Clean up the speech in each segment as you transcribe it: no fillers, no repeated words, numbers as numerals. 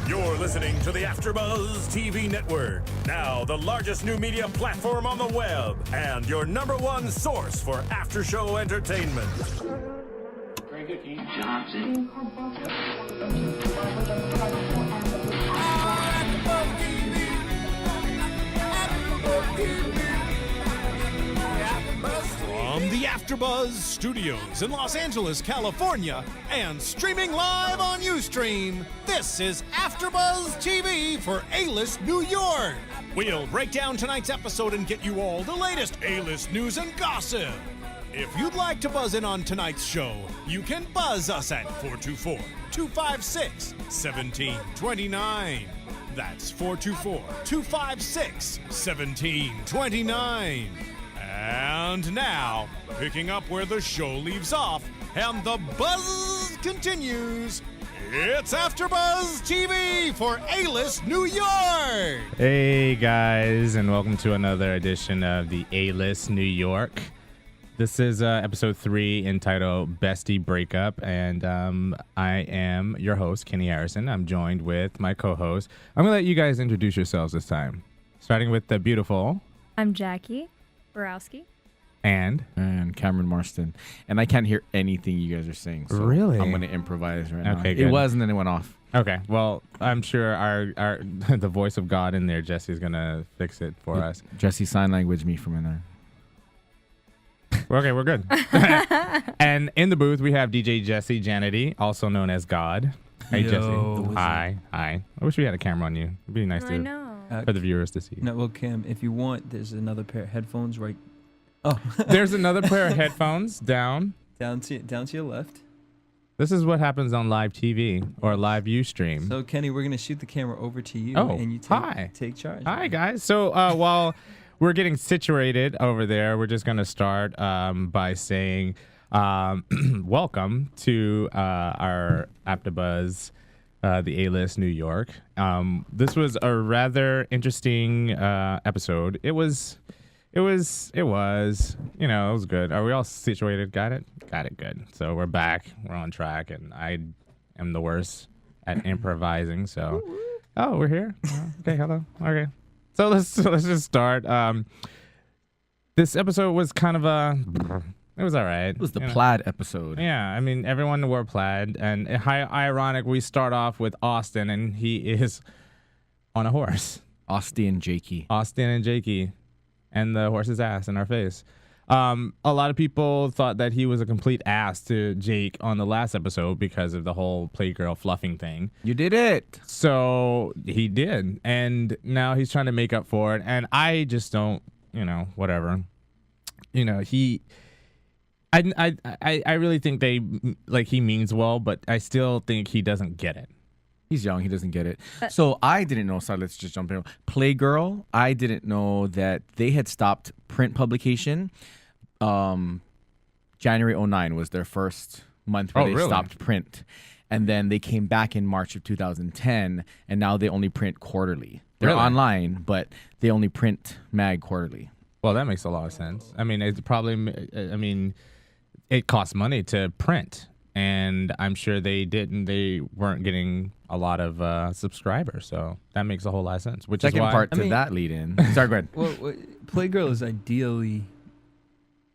You're listening to the AfterBuzz TV network, now the largest new media platform on the web, and your #1 source for after-show entertainment. Very good, Johnson. From the AfterBuzz Studios in Los Angeles, California, and streaming live on Ustream, this is AfterBuzz TV for A-List New York. We'll break down tonight's episode and get you all the latest A-List news and gossip. If you'd like to buzz in on tonight's show, you can buzz us at 424-256-1729. That's 424-256-1729. And now, picking up where the show leaves off and the buzz continues, it's AfterBuzz TV for A-List New York! Hey guys, and welcome to another edition of the A-List New York. This is episode 3 entitled Bestie Break-Up, and I am your host, Kenny Harrison. I'm joined with my co-host. I'm going to let you guys introduce yourselves this time, starting with the beautiful... I'm Jacque Borowski. And Cameron Marston. And I can't hear anything you guys are saying. So really? I'm going to improvise right now. Okay, good. It was, and then it went off. Okay, well, I'm sure our the voice of God in there, Jesse's going to fix it for us. Jesse sign language me from in there. Okay, we're good. And in the booth, we have DJ Jesse Janedy, also known as God. Hey, Yo, Jesse. Hi. I wish we had a camera on you. It'd be nice I know. for the viewers to see. No, well, Cam, if you want, there's another pair of headphones right. Oh, There's another pair of headphones down. down to your left. This is what happens on live TV or live Ustream. So, Kenny, we're gonna shoot the camera over to you, Oh, and you take charge. Hi, guys. So while we're getting situated over there, we're just going to start by saying welcome to our AfterBuzz, the A-List New York. This was a rather interesting episode. It was, it was good. Are we all situated? Got it? Got it, good. So we're back. We're on track, and I am the worst at improvising. So, we're here. Okay, hello. Okay. So let's just start. This episode was kind of it was all right. It was the plaid episode. Yeah, I mean, everyone wore plaid, and ironic, we start off with Austin, and he is on a horse. Austin and Jacque, and the horse's ass in our face. A lot of people thought that he was a complete ass to Jake on the last episode because of the whole Playgirl fluffing thing. You did it. So he did, and now he's trying to make up for it, and I just don't, whatever. I really think he means well, but I still think he doesn't get it. He's young. He doesn't get it. So I didn't know. So let's just jump in. Playgirl, I didn't know that they had stopped print publication. January 2009 was their first month where they stopped print. And then they came back in March of 2010, and now they only print quarterly. They're online, but they only print mag quarterly. Well, that makes a lot of sense. I mean, it costs money to print. And I'm sure they weren't getting a lot of subscribers, so that makes a whole lot of sense. Which Second is why, part to that lead in. Sorry, go ahead. Well, Playgirl is ideally,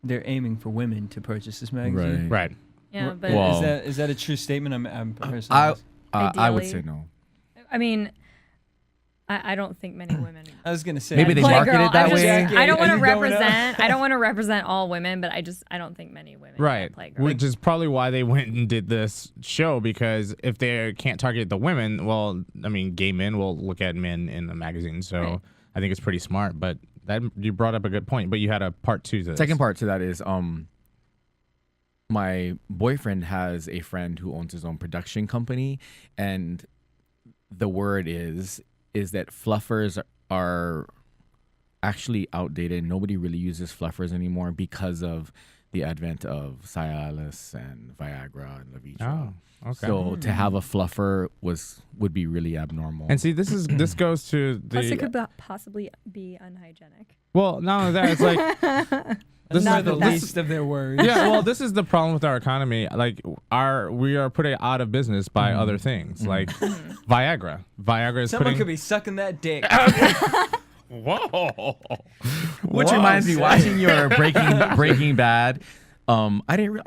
they're aiming for women to purchase this magazine. Right. Yeah, but Is that a true statement? I'm personally. I would say no. I mean, I don't think many women. I was gonna say maybe they market it that way. I don't want to represent. I don't want to represent all women, but I don't think many women. Right. Which is probably why they went and did this show, because if they can't target the women, well, I mean, gay men will look at men in the magazine. So right. I think it's pretty smart. But you brought up a good point. But you had a part 2 to this. Second part to that is my boyfriend has a friend who owns his own production company, and the word is that fluffers are actually outdated. Nobody really uses fluffers anymore because of the advent of Cialis and Viagra and Levitra. Oh, okay. So to have a fluffer would be really abnormal. And see, this goes to the. Plus, it could possibly be unhygienic. Well, not only that, it's like. This is the least of their worries. Yeah, well, this is the problem with our economy. Like, we are put out of business by other things, like Viagra. Viagra is Someone could be sucking that dick. Whoa. Which reminds me, watching your Breaking Bad, I didn't.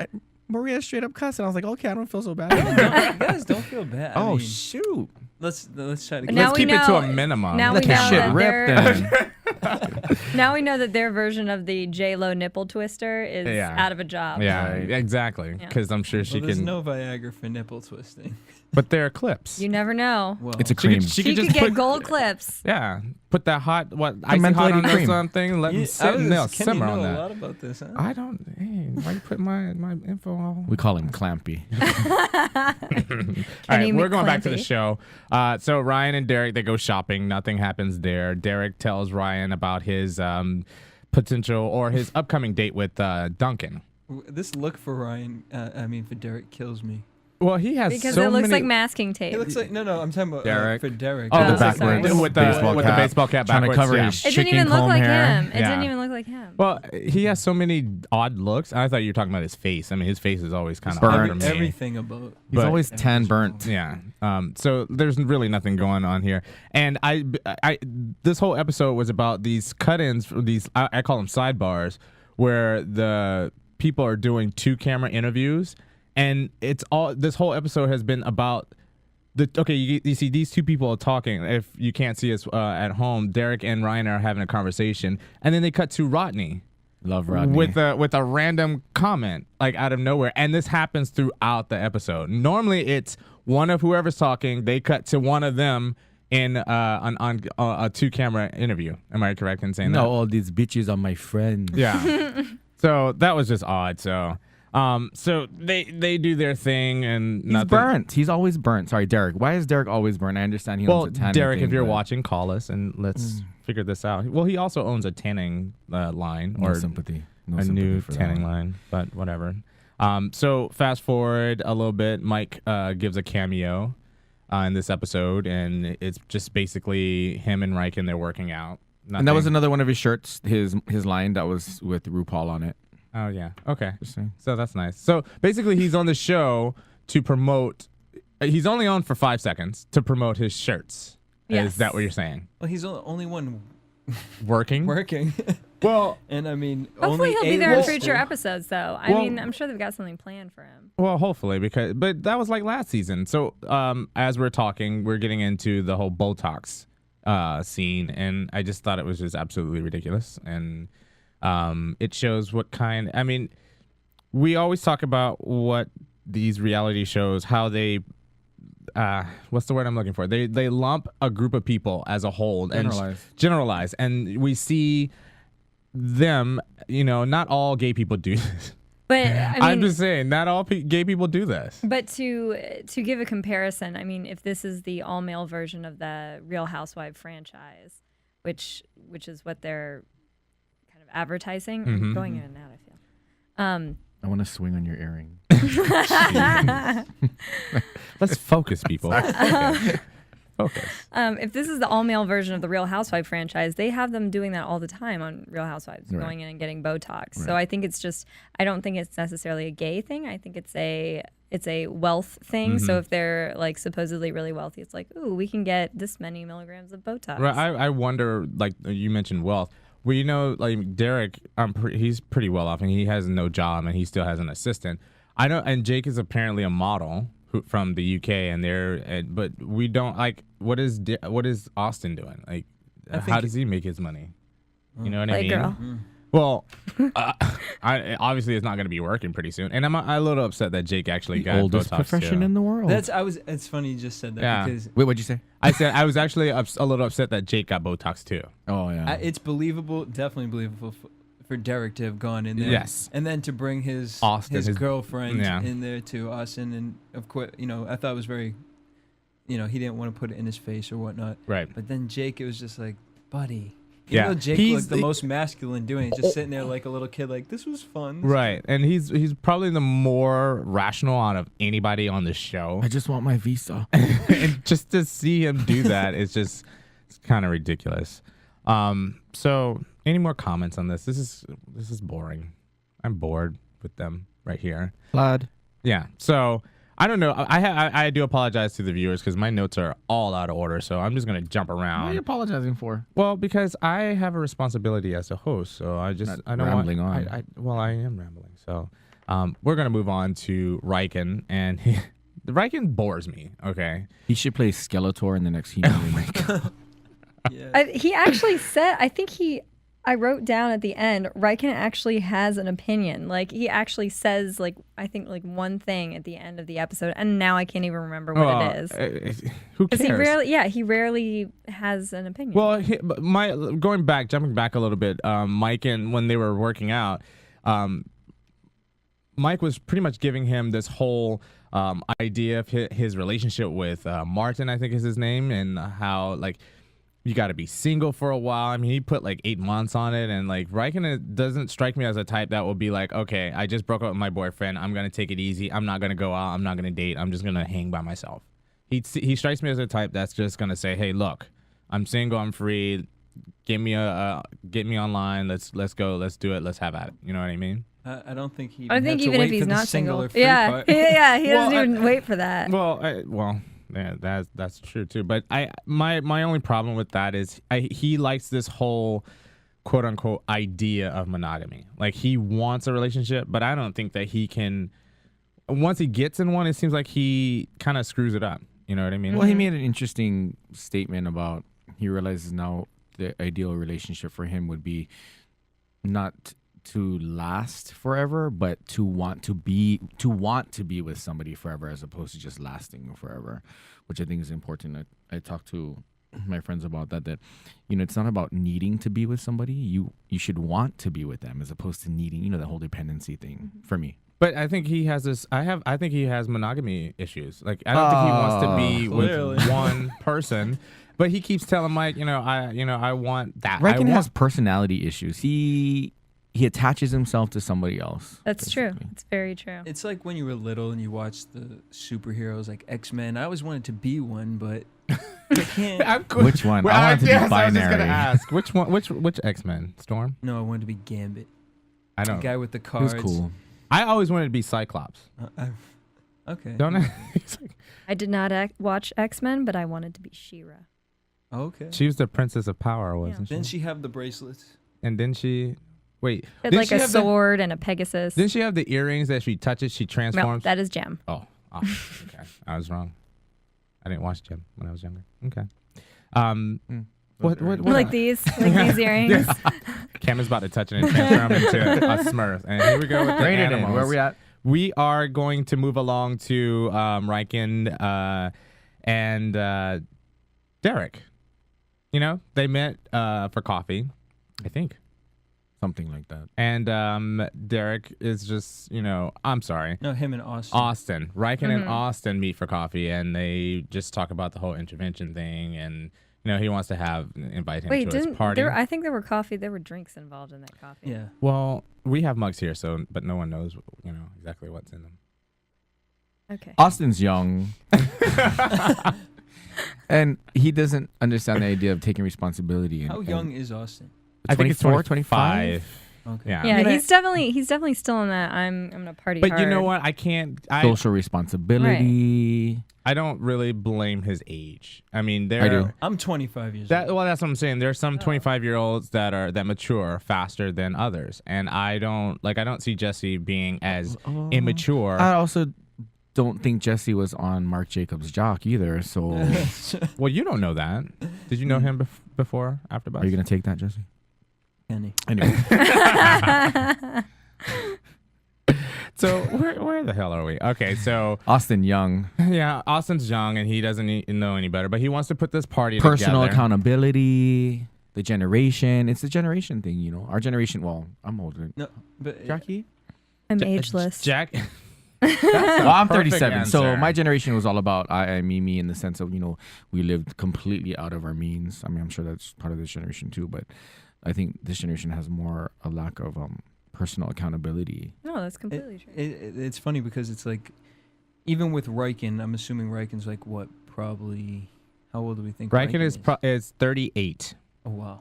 Maria straight up cussed, and I was like, okay, I don't feel so bad. Guys, don't feel bad. Oh shoot. Let's try to. Let's keep it to a minimum. Now Let we know that shit that rip then. now we know that their version of the J-Lo nipple twister is out of a job. Yeah, exactly. Because I'm sure she there's can. no Viagra for nipple twisting. But there are clips. You never know. Well, It's a cream. She could just get gold clips. Yeah, put that hot icy hot mentholated on or cream. something. Let them sit and they'll simmer on know that. a lot about this, huh? I don't. Hey, why you put my info all? We call him Clampy. All right, we're going back to the show. So Ryan and Derek, they go shopping. Nothing happens there. Derek tells Ryan about his potential or his upcoming date with Duncan. This look for Ryan, for Derek kills me. Well, he has because so it looks many. like masking tape. It looks like I'm talking about Derek. for Derek. Oh, the so backwards sorry. with the baseball cap trying to backwards, cover yeah. his It didn't chicken even look comb like hair. him. It Yeah. didn't even look like him. Well, he has so many odd looks. I thought you were talking about his face. I mean, his face is always kind of burnt. hard for me. Everything about. He's But- always tan burnt. Yeah. So there's really nothing going on here. And I this whole episode was about these cut-ins, these I call them sidebars, where the people are doing 2-camera interviews, and it's all. This whole episode has been about you see these two people are talking. If you can't see us at home, Derek and Ryan are having a conversation, and then they cut to Rodney. Love Rodney. With a random comment like out of nowhere, and this happens throughout the episode. Normally, it's one of whoever's talking. They cut to one of them in a 2-camera interview. Am I correct in saying that? No, all these bitches are my friends. Yeah. So that was just odd. So they do their thing and He's nothing. burnt. He's always burnt. Sorry, Derek. Why is Derek always burnt? I understand he owns a tanning Derek, thing, if you're but watching, call us and let's figure this out. Well, he also owns a tanning line No or sympathy. No a sympathy new for that tanning one. line, but whatever. So fast forward a little bit, Mike gives a cameo in this episode, and it's just basically him and Reichen. They're working out. And that was Nothing- another one of his shirts, his line that was with RuPaul on it. Oh yeah. Okay. Just saying. So that's nice. So basically, he's on the show to promote. He's only on for 5 seconds to promote his shirts. Yes. Is that what you're saying? Well, he's the only one Working. working. Well, And Hopefully only he'll be there in A-lister. future episodes, though. Well- I'm sure they've got something planned for him. Well, hopefully, but that was like last season. So as we're talking, we're getting into the whole Botox scene, and I just thought it was just absolutely ridiculous. And it shows what kind. I mean, we always talk about what these reality shows, how they. What's the word I'm looking for? They lump a group of people as a whole and generalize, and we see them. Not all gay people do this. But I mean, I'm just saying, not all gay people do this. But to give a comparison, I mean, if this is the all-male version of the Real Housewives franchise, which is what they're kind of advertising, I'm going in and out, I feel. I want to swing on your earring. Let's focus, people. Focus. If this is the all-male version of the Real Housewives franchise, they have them doing that all the time on Real Housewives, going in and getting Botox. So I think it's just, I don't think it's necessarily a gay thing. I think it's a wealth thing. So if they're like supposedly really wealthy, it's like, ooh, we can get this many milligrams of Botox. Right. I wonder, like you mentioned wealth. Well, like Derek, he's pretty well off, and he has no job, and he still has an assistant. I know, and Jake is apparently a model from the UK, and but we don't like. What is Austin doing? Like, how does he make his money? You know what I mean? Girl. Well, obviously it's not going to be working pretty soon, and I'm a little upset that Jake actually got Oldest Botox profession too. in the world. It's funny you just said that Yeah. because Wait, what'd you say? I said I was actually a little upset that Jake got Botox too. Oh yeah. it's believable, definitely believable for Derek to have gone in there. Yes. And then to bring his Austin, his girlfriend yeah. in there to Austin, and of course, I thought it was very, he didn't want to put it in his face or whatnot. Right. But then Jake, it was just like, buddy, You know, Jake looked the most masculine doing it, just sitting there like a little kid, like, this was fun. Right. And he's probably the more rational out of anybody on the show. I just want my visa. And just to see him do that is just kind of ridiculous. So any more comments on this? This is boring. I'm bored with them right here. Lad. Yeah. So I don't know. I do apologize to the viewers because my notes are all out of order. So I'm just gonna jump around. What are you apologizing for? Well, because I have a responsibility as a host. So I don't rambling want. I am rambling. So we're gonna move on to Reichen, and Reichen bores me. Okay. He should play Skeletor in the next He-Man. Oh my god. Yeah. He actually said, I wrote down at the end, Reichen actually has an opinion. Like, he actually says, like, I think, like, one thing at the end of the episode, and now I can't even remember what it is. Who cares? He rarely has an opinion. Well, jumping back a little bit, Mike and when they were working out, Mike was pretty much giving him this whole idea of his relationship with Marston, I think is his name, and how, like, you got to be single for a while. I mean, he put like 8 months on it, and like Reichen doesn't strike me as a type that will be like, okay, I just broke up with my boyfriend. I'm gonna take it easy. I'm not gonna go out. I'm not gonna date. I'm just gonna hang by myself. He strikes me as a type that's just gonna say, hey, look, I'm single. I'm free. Get me online. Let's go. Let's do it. Let's have at it. You know what I mean? I don't think he. I think even if he's not single, he doesn't even wait for that. Yeah, that's true too. But my only problem with that is he likes this whole quote unquote idea of monogamy. Like, he wants a relationship, but I don't think that he can. Once he gets in one, it seems like he kind of screws it up. You know what I mean? Well, he made an interesting statement about he realizes now the ideal relationship for him would be not to last forever, but to want to be with somebody forever, as opposed to just lasting forever, which I think is important. I talked to my friends about that it's not about needing to be with somebody. You should want to be with them, as opposed to needing, the whole dependency thing for me. But I think he has this. I think he has monogamy issues. Like, I don't think he wants to be with one person. But he keeps telling Mike, I want that. Reichen has personality issues. He attaches himself to somebody else. That's basically. true. It's very true. It's like when you were little and you watched the superheroes like X-Men. I always wanted to be one, but I can't. Which one? I wanted to be binary. I was just gonna ask which one. Which X-Men? Storm? No, I wanted to be Gambit. I don't. The guy with the cards. He was cool. I always wanted to be Cyclops. Okay. Don't I? I did not watch X-Men, but I wanted to be She-Ra. Okay. She was the Princess of Power, wasn't she? Didn't she have the bracelets? And then she. Wait. Had like a sword and a Pegasus. Didn't she have the earrings that if she touches, she transforms? No, that is Gem. Oh, okay. I was wrong. I didn't watch Gem when I was younger. Okay. What like these earrings. Cam is about to touch it and transform into a Smurf. And here we go with the animals. Where are we at? We are going to move along to Reichen and Derek. They met for coffee, I think. Something like that. And Derek is just, I'm sorry. No, him and Austin. Reichen and Austin meet for coffee, and they just talk about the whole intervention thing, and he wants to invite him to his party. I think there were drinks involved in that coffee. Yeah. Well, we have mugs here, but no one knows, exactly what's in them. Okay. Austin's young. And he doesn't understand the idea of taking responsibility. How young is Austin? I think it's 25. Okay. Yeah, he's definitely still in that I'm gonna party hard. But you know what? I can't. Social responsibility. Right. I don't really blame his age. I mean, I do. I'm 25 years old. Well, that's what I'm saying. There's some 25-year-olds that mature faster than others, and I don't see Jesse being as immature. I also don't think Jesse was on Marc Jacobs' jock either. So, well, you don't know that. Did you know him before AfterBuzz? Are you gonna take that, Jesse? Anyway. So where the hell are we? Okay, so Austin Young. Yeah, Austin's young and he doesn't know any better, but he wants to put this party Personal together. Accountability, the generation. It's a generation thing, Our generation. Well, I'm older. No, but Jackie. I'm ageless. Jacque. Well, I'm 37, answer. so my generation was all about I, me, in the sense of, we lived completely out of our means. I mean, I'm sure that's part of this generation too, but I think this generation has more a lack of personal accountability. No, that's completely true. It's funny because it's like, even with Reichen, I'm assuming Reichen's like what, probably, how old do we think Reichen is 38. Oh, wow.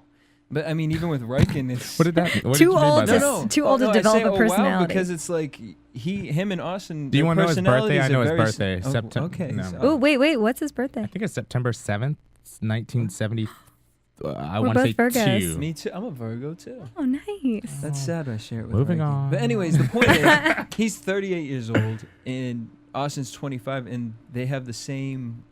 But I mean, even with Reichen, it's What did that? What Too did you mean by old. that? Too old to develop a personality. Wow, because it's like him and Austin. Do you want to know his birthday? I know his personalities birthday. are very September. Okay. No. so- Oh, wait. What's his birthday? I think it's September 7th, 1970. I We're want to say both Virgos. 2. Me too. I'm a Virgo too. Oh, nice. That's sad. I share it with Moving Reichen. on. But anyways, the point is, he's 38 years old and Austin's 25, and they have the same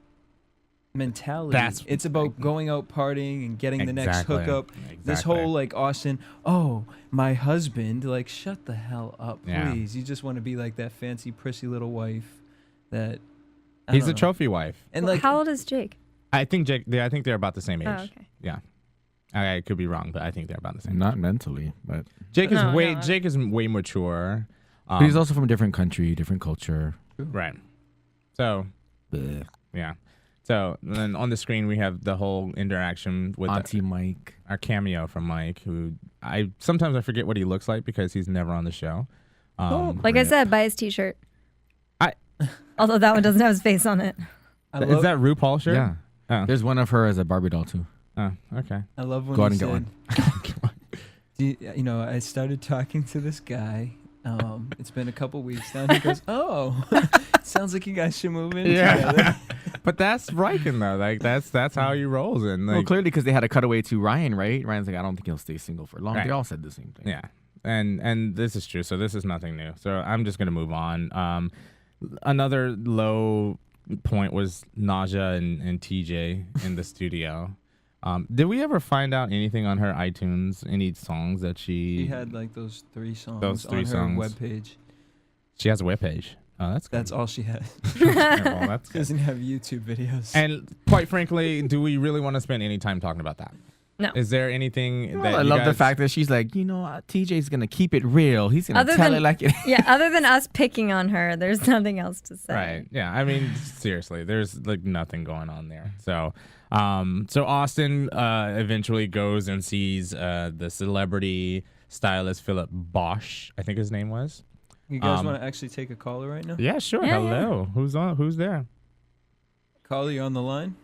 mentality. It's about going out partying and getting the next hookup. This whole like Austin, oh, my husband, like shut the hell up, please. Yeah. You just want to be like that fancy, prissy little wife that He's a trophy wife. And Well, like, how old is Jake? I think I think they're about the same age. Oh, okay. Yeah. I could be wrong, but I think they're about the same. Not mentally, but Jake is No, way no. Jake is way mature. but he's also from a different country, different culture. Right. So, Bleh. yeah. So then on the screen we have the whole interaction with Auntie Mike. our cameo from Mike, who sometimes I forget what he looks like because he's never on the show. Like I said, buy his T-shirt. I- Although that one doesn't have his face on it. Is that RuPaul shirt? Yeah. Oh. There's one of her as a Barbie doll too. Oh, okay. I love when Go out he and get said, one. you know, I started talking to this guy. It's been a couple weeks now. And he goes, "Oh, sounds like you guys should move in together." But that's Reichen though. Like that's how he rolls. And like, Well, clearly because they had a cutaway to Ryan, right? Ryan's like, I don't think he'll stay single for long. Right. They all said the same thing. yeah. And this is true. So this is nothing new. So I'm just gonna move on. Another low point was Naja and TJ in the studio. Did we ever find out anything on her iTunes? Any songs that She had like those three songs on her songs. webpage. She has a webpage. Oh, that's good. That's all she has. Yeah, well, that's She good. doesn't have YouTube videos. And quite frankly, do we really want to spend any time talking about that? No. Is there anything that I you love the guys- fact that she's like, TJ's gonna keep it real. He's gonna tell it like it. Yeah, other than us picking on her, there's nothing else to say. Right. Yeah. I mean, seriously, there's like nothing going on there. So, so Austin eventually goes and sees the celebrity stylist Philip Bosch, I think his name was. You guys want to actually take a caller right now? Yeah, sure. Yeah, Hello. Who's on? Who's there? Caller, you on the line?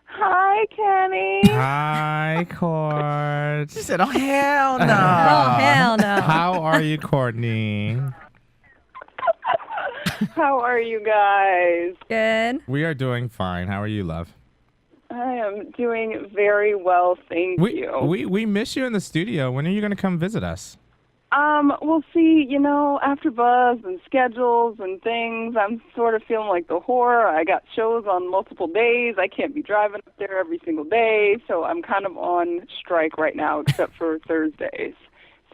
Hi, Kenny. Hi, Court. She said, "Oh hell no." Oh, hell no. How are you, Courtney? How are you guys? Good. We are doing fine. How are you, love? I am doing very well, thank you. We miss you in the studio. When are you going to come visit us? We'll see, AfterBuzz and schedules and things. I'm sort of feeling like the whore. I got shows on multiple days. I can't be driving up there every single day, so I'm kind of on strike right now, except for Thursdays.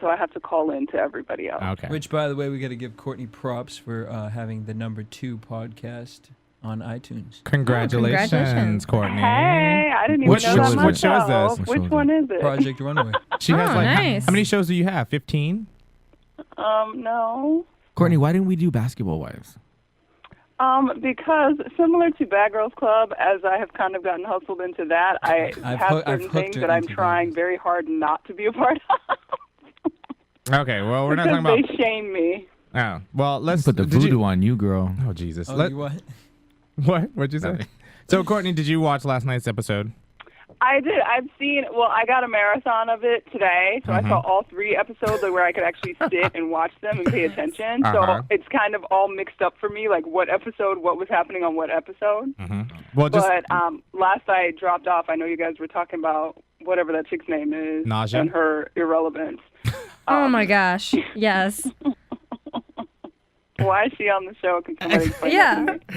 So I have to call in to everybody else. Okay. Which, by the way, we got to give Courtney props for having the #2 podcast on iTunes. Congratulations, congratulations. Courtney. Hey, I didn't even Which- know that which- myself. which show is this? Which show Which is one is it? Project Runaway. She has Oh, like nice. how many shows do you have? 15? No. Courtney, why didn't we do Basketball Wives? Because similar to Bad Girls Club, as I have kind of gotten hustled into that, I I've have hooked certain things her that I'm into trying Bad Girls. very hard not to be a part of. Okay, well, we're not because talking about. they shame me. Oh, well, let's Put the did you- voodoo on you, girl. Oh, Jesus. Oh, Let- you what? what? What'd you say? Nothing. So, Courtney, did you watch last night's episode? I did. I got a marathon of it today, so I saw all 3 episodes where I could actually sit and watch them and pay attention. Uh-huh. So it's kind of all mixed up for me, like what was happening on what episode. Well, just But last I dropped off, I know you guys were talking about whatever that chick's name is Naja? and her irrelevance. Oh my gosh. Yes. Why is she on the show? Can somebody explain Yeah. that to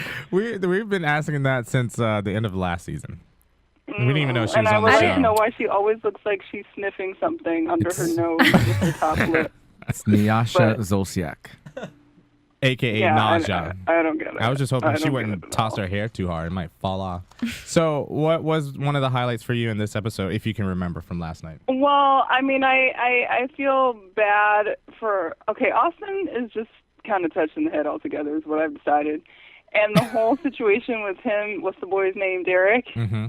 me? we've been asking that since the end of last season. We didn't even know she And was I on the would like show. to know why she always looks like she's sniffing something under her nose with her top lip. It's Nyasha But- Zolciak. AKA Yeah, Naja. I don't get it. I was just hoping I she don't wouldn't get it at toss all. her hair too hard. It might fall off. So, what was one of the highlights for you in this episode, if you can remember from last night? Well, I mean, I feel bad for. Okay, Austin is just kind of touched in the head altogether is what I've decided. And the whole situation with him, what's the boy's name, Derek? Mm-hmm.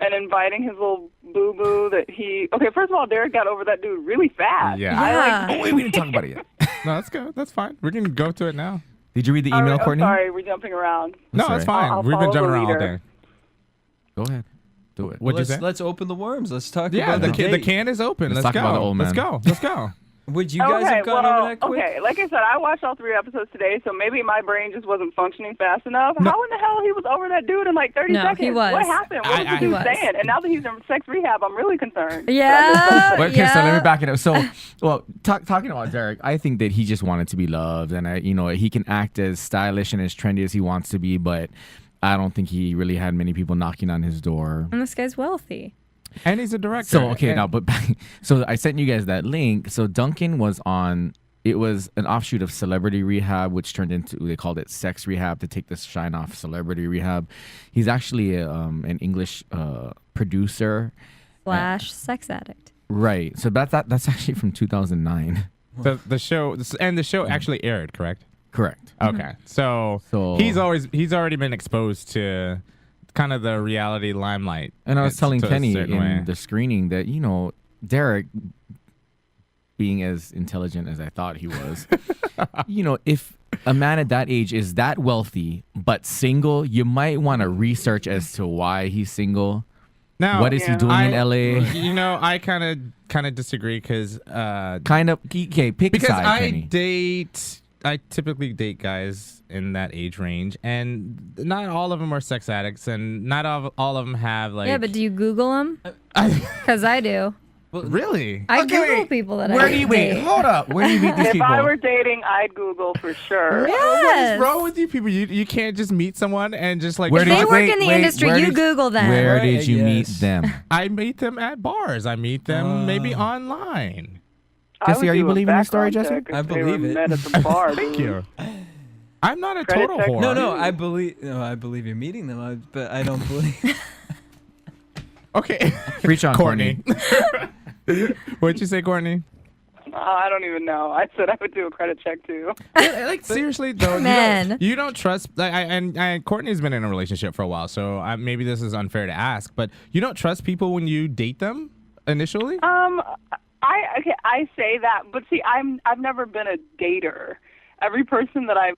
And inviting his little boo-boo that he... Okay, first of all, Derek got over that dude really fast. Yeah. Oh, wait, we didn't talk about it yet. No, that's good. That's fine. We can go to it now. Did you read the email, Courtney? Sorry, we're jumping around. No, that's fine. We've been jumping around all day. Go ahead. Do it. What'd you say? Let's open the worms. Let's talk yeah, about the can is open. Let's go. talk about the old man. Let's go. Would you guys have gone over that quick? Okay, like I said, I watched all 3 episodes today, so maybe my brain just wasn't functioning fast enough. How in the hell he was over that dude in like 30 seconds? He was. What happened? What was the dude saying? And now that he's in sex rehab, I'm really concerned. Yeah. Okay, so let me back it up. So, well, talking about Derek, I think that he just wanted to be loved, and he can act as stylish and as trendy as he wants to be, but I don't think he really had many people knocking on his door. And this guy's wealthy. And he's a director. So so I sent you guys that link. So Duncan was on. It was an offshoot of Celebrity Rehab, which turned into, they called it Sex Rehab to take the shine off Celebrity Rehab. He's actually an English producer / sex addict. Right. So that's actually from 2009. The show actually aired, correct? Correct. Okay. So he's already been exposed to kind of the reality limelight. And I was telling Kenny in the screening that, Derek, being as intelligent as I thought he was, if a man at that age is that wealthy but single, you might want to research as to why he's single. Now, what is he doing in LA? I kind of disagree because pick a side, Kenny. I typically date guys in that age range, and not all of them are sex addicts, and not all of them have like. Yeah, but do you Google them? Because I do. Well, really? I Google people that Where do you meet? Hold up. Where do you meet these people? If I were dating, I'd Google for sure. Yes. What is wrong with you people? You can't just meet someone and just like. If they work in the industry, you Google them. Where did you meet them? I meet them at bars. I meet them maybe online. Jesse, are you believing this story, Jesse? I believe it. Met at the bar. Thank you. I'm not a total whore. No, I believe you're meeting them, but I don't believe. Okay. Preach on, Courtney. What'd you say, Courtney? I don't even know. I said I would do a credit check too. Like seriously though, man, you don't trust. And Courtney's been in a relationship for a while, so maybe this is unfair to ask, but you don't trust people when you date them initially. I say that, but see, I've never been a dater. Every person that I've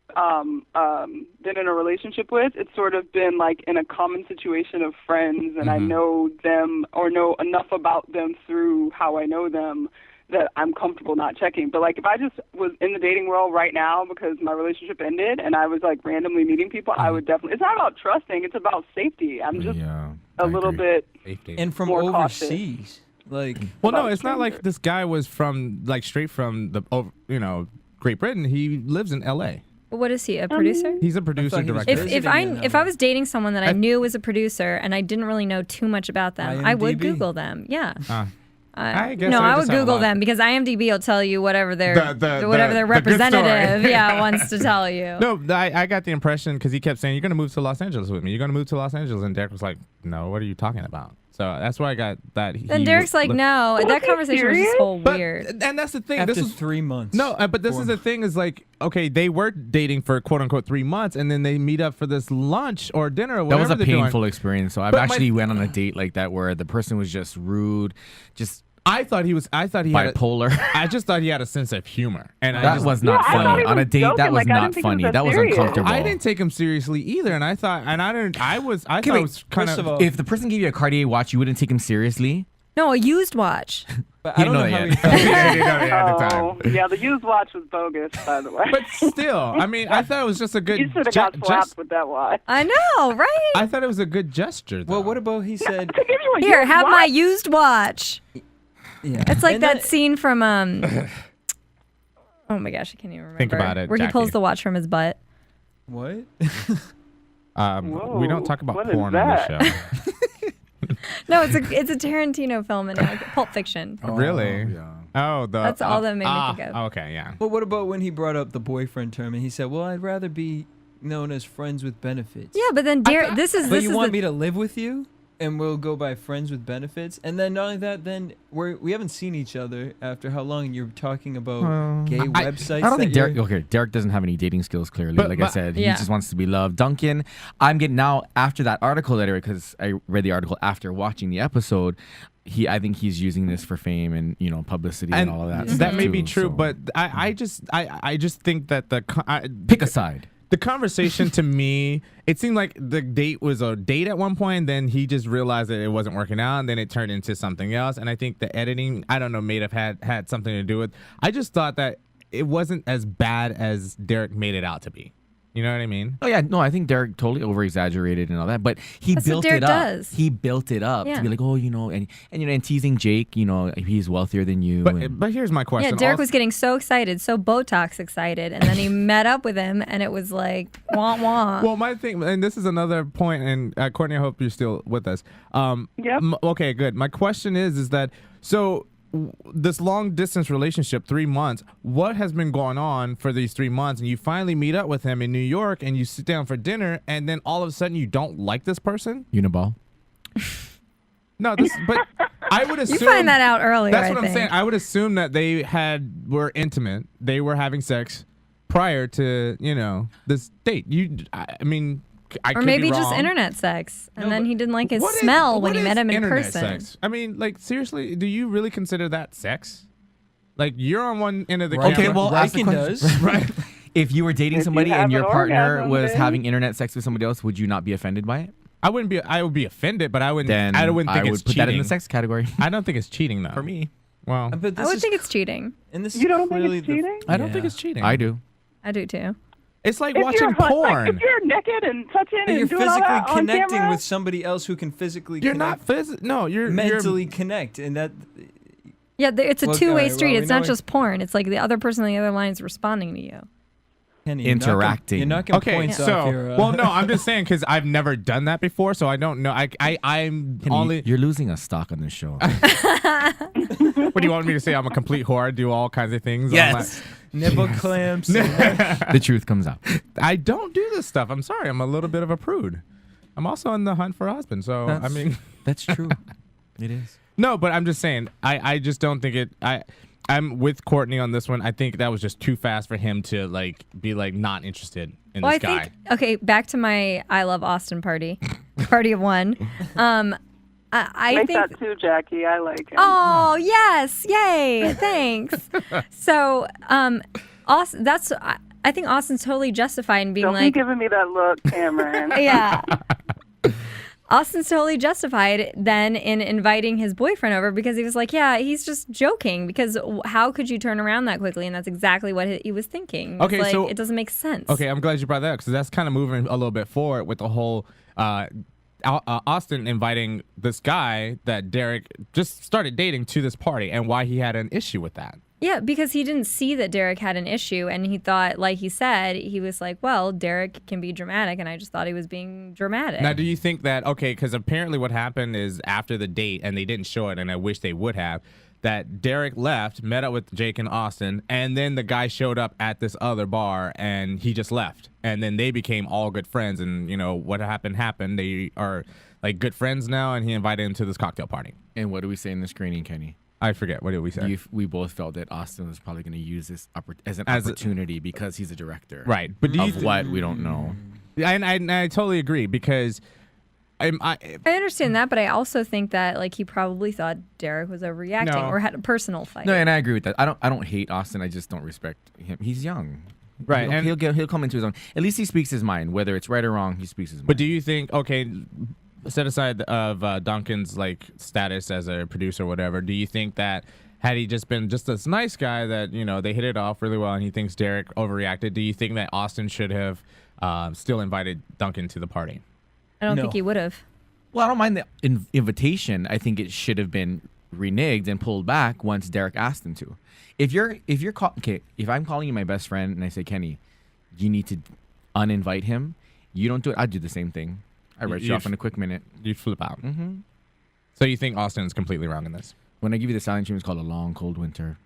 been in a relationship with, it's sort of been like in a common situation of friends, and I know them or know enough about them through how I know them that I'm comfortable not checking. But like if I just was in the dating world right now because my relationship ended and I was like randomly meeting people, I would definitely. It's not about trusting; it's about safety. I'm just a little bit and from more overseas. Cautious. Like, well, no, it's not like this guy was from straight from the Great Britain. He lives in L.A. What is he? A producer? He's a producer director. If I was dating someone that I knew was a producer and I didn't really know too much about them, I would Google them. Yeah. I guess I would Google them because IMDb will tell you whatever their representative wants to tell you. No, I got the impression because he kept saying, "You're going to move to Los Angeles with me. You're going to move to Los Angeles," and Derek was like, "No, what are you talking about?" So that's why I got that. Then Derek's like, "No." That conversation was just whole weird. And that's the thing. After this was 3 months. No, but this is the thing is like, okay, they were dating for quote unquote 3 months, and then they meet up for this lunch or dinner or whatever. That was a painful experience. So I've actually went on a date like that where the person was just rude, just. I thought he bipolar. I just thought he had a sense of humor, and that was not funny. On a date, that was not funny. That was uncomfortable. I didn't take him seriously either, and I thought it was kind of. If the person gave you a Cartier watch, you wouldn't take him seriously. No, a used watch. But I don't know how he felt. Yeah, the used watch was bogus, by the way. But still, I mean, I thought it was just a good. You should have got slapped with that watch. I know, right? I thought it was a good gesture. Though. Well, what about he said? Here, have my used watch. Yeah. It's like that scene from oh my gosh, I can't even remember. Think about it, where Jackie. he pulls the watch from his butt. What? Whoa, we don't talk about what porn on this show. No, it's a Tarantino film and Pulp Fiction. Oh, really? Yeah. Oh, that's all that made me think of. Okay, yeah. Well, what about when he brought up the boyfriend term and he said, "Well, I'd rather be known as friends with benefits." Yeah, but then Derek, But you want me to live with you? and we'll go by friends with benefits. And then not only that, then we haven't seen each other after how long? You're talking about gay websites. I don't think Derek doesn't have any dating skills, clearly. Like I said, he just wants to be loved. Duncan, I'm getting now, after that article that because I read the article after watching the episode, I think he's using this for fame and publicity and all of that. That may be true, but I just think that pick a side. The conversation to me, it seemed like the date was a date at one point, and then he just realized that it wasn't working out, and then it turned into something else. And I think the editing, I don't know, may have had something to do with. I just thought that it wasn't as bad as Derek made it out to be. You know what I mean? Oh yeah, no, I think Derek totally over-exaggerated and all that, but That's built it up. Does. He built it up to be like, and teasing Jake, he's wealthier than you. But here's my question. Yeah, Derek was getting so excited, so Botox excited, and then he met up with him, and it was like, wah wah. Well, my thing, and this is another point, and Courtney, I hope you're still with us. Yep. Okay, good. My question is that so. This long distance relationship, 3 months, what has been going on for these 3 months? And you finally meet up with him in New York and you sit down for dinner, and then all of a sudden you don't like this person? Uniball. No, but I would assume. You find that out earlier. That's what I'm saying. I would assume that they were intimate. They were having sex prior to, this date. Or maybe just internet sex, and then he didn't like his smell when he met him in person. Sex? I mean, like, seriously, do you really consider that sex? Like, you're on one end of the camera. Okay, well, Reichen does. Right. If you were dating somebody and your partner was having internet sex with somebody else, would you not be offended by it? I wouldn't be. I would be offended, but I wouldn't. Then I wouldn't think I it's would put cheating. that in the sex category. I don't think it's cheating, though. For me. Well, But I would think it's cheating. And this You don't think clearly it's cheating? I don't think it's cheating. I do. I do too. It's like If watching you're porn. if you're naked and touching But and you're doing all physically that on connecting camera, with somebody else who can physically You're connect. not No, you're mentally connect, and that. Yeah, it's a Well, two-way alright, street. well, It's we not know just porn. It's like the other person on the other line is responding to you. Kenny, Interacting. You're not gonna Okay, points so off your, well, no, I'm just saying because I've never done that before, so I don't know. I'm Kenny, only. you're losing a stock on this show. What do you want me to say? I'm a complete whore. I do all kinds of things. Yes. nipple clamps. The truth comes out. I don't do this stuff. I'm sorry. I'm a little bit of a prude. I'm also in the hunt for a husband. So That's true. It is. No, but I'm just saying. I just don't think it. I'm with Courtney on this one. I think that was just too fast for him to be not interested in this guy. Okay, back to my I Love Austin party of one. I make think that too, Jackie. I like him. Oh yes, yay! Thanks. So, Austin. I think Austin's totally justified in being Don't like. be giving me that look, Cameron. Yeah. Austin's totally justified then in inviting his boyfriend over because he was like, yeah, he's just joking because how could you turn around that quickly? And that's exactly what he was thinking. Okay, so it doesn't make sense. Okay, I'm glad you brought that up because that's kind of moving a little bit forward with the whole Austin inviting this guy that Derek just started dating to this party and why he had an issue with that. Yeah, because he didn't see that Derek had an issue, and he thought, like he said, he was like, well, Derek can be dramatic, and I just thought he was being dramatic. Now, do you think that, okay, because apparently what happened is after the date, and they didn't show it, and I wish they would have, that Derek left, met up with Jake and Austin, and then the guy showed up at this other bar, and he just left. And then they became all good friends, and, what happened. They are, like, good friends now, and he invited him to this cocktail party. And what do we say in the screening, Kenny? I forget. What did we say? We both felt that Austin was probably going to use this as an opportunity because he's a director. Right. But what we don't know. And I totally agree because I understand that, but I also think that he probably thought Derek was overreacting or had a personal fight. No, and I agree with that. I don't hate Austin. I just don't respect him. He's young. Right. He'll come into his own. At least he speaks his mind. Whether it's right or wrong, he speaks his mind. But do you think, okay, set aside of Duncan's status as a producer or whatever, do you think that had he just been just this nice guy that they hit it off really well and he thinks Derek overreacted, do you think that Austin should have still invited Duncan to the party? I don't think he would have. Well, I don't mind the invitation. I think it should have been reneged and pulled back once Derek asked him to. If I'm calling you my best friend and I say, Kenny, you need to uninvite him, you don't do it, I'd do the same thing. I write you off in a quick minute. You'd flip out. Mm-hmm. So you think Austin's completely wrong in this? When I give you the silent treatment, it's called A Long Cold Winter.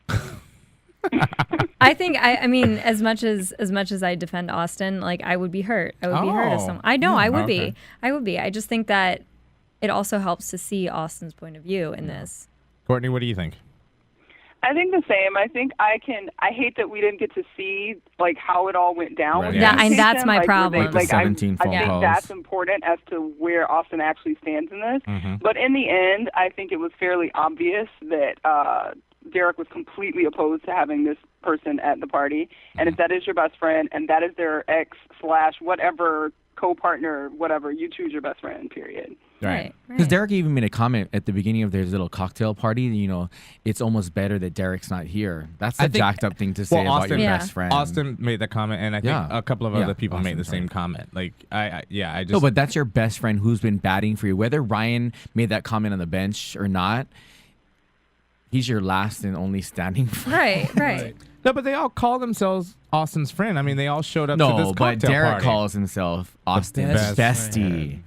I think I mean as much as I defend Austin, I would be hurt. I would be hurt if someone. I know I would be. I would be. I just think that it also helps to see Austin's point of view in this. Courtney, what do you think? I think the same. I think I hate that we didn't get to see like how it all went down. Right. With Yeah, the and that's invitation. my Like, problem. were they- Like the 17 I phone think calls. that's important as to where Austin actually stands in this. But in the end, I think it was fairly obvious that Derek was completely opposed to having this person at the party. And if that is your best friend and that is their ex/whatever co-partner, whatever, you choose your best friend, period. Right. Because Derek even made a comment at the beginning of their little cocktail party. You know, it's almost better that Derek's not here. That's a jacked up thing to say about your best friend. Austin made that comment, and I think a couple of other people made the same comment. Like, I just no, but that's your best friend who's been batting for you. Whether Ryan made that comment on the bench or not, he's your last and only standing friend. Right. No, but they all call themselves Austin's friend. I mean, they all showed up to this No, cocktail but Derek party. calls himself Austin's best bestie.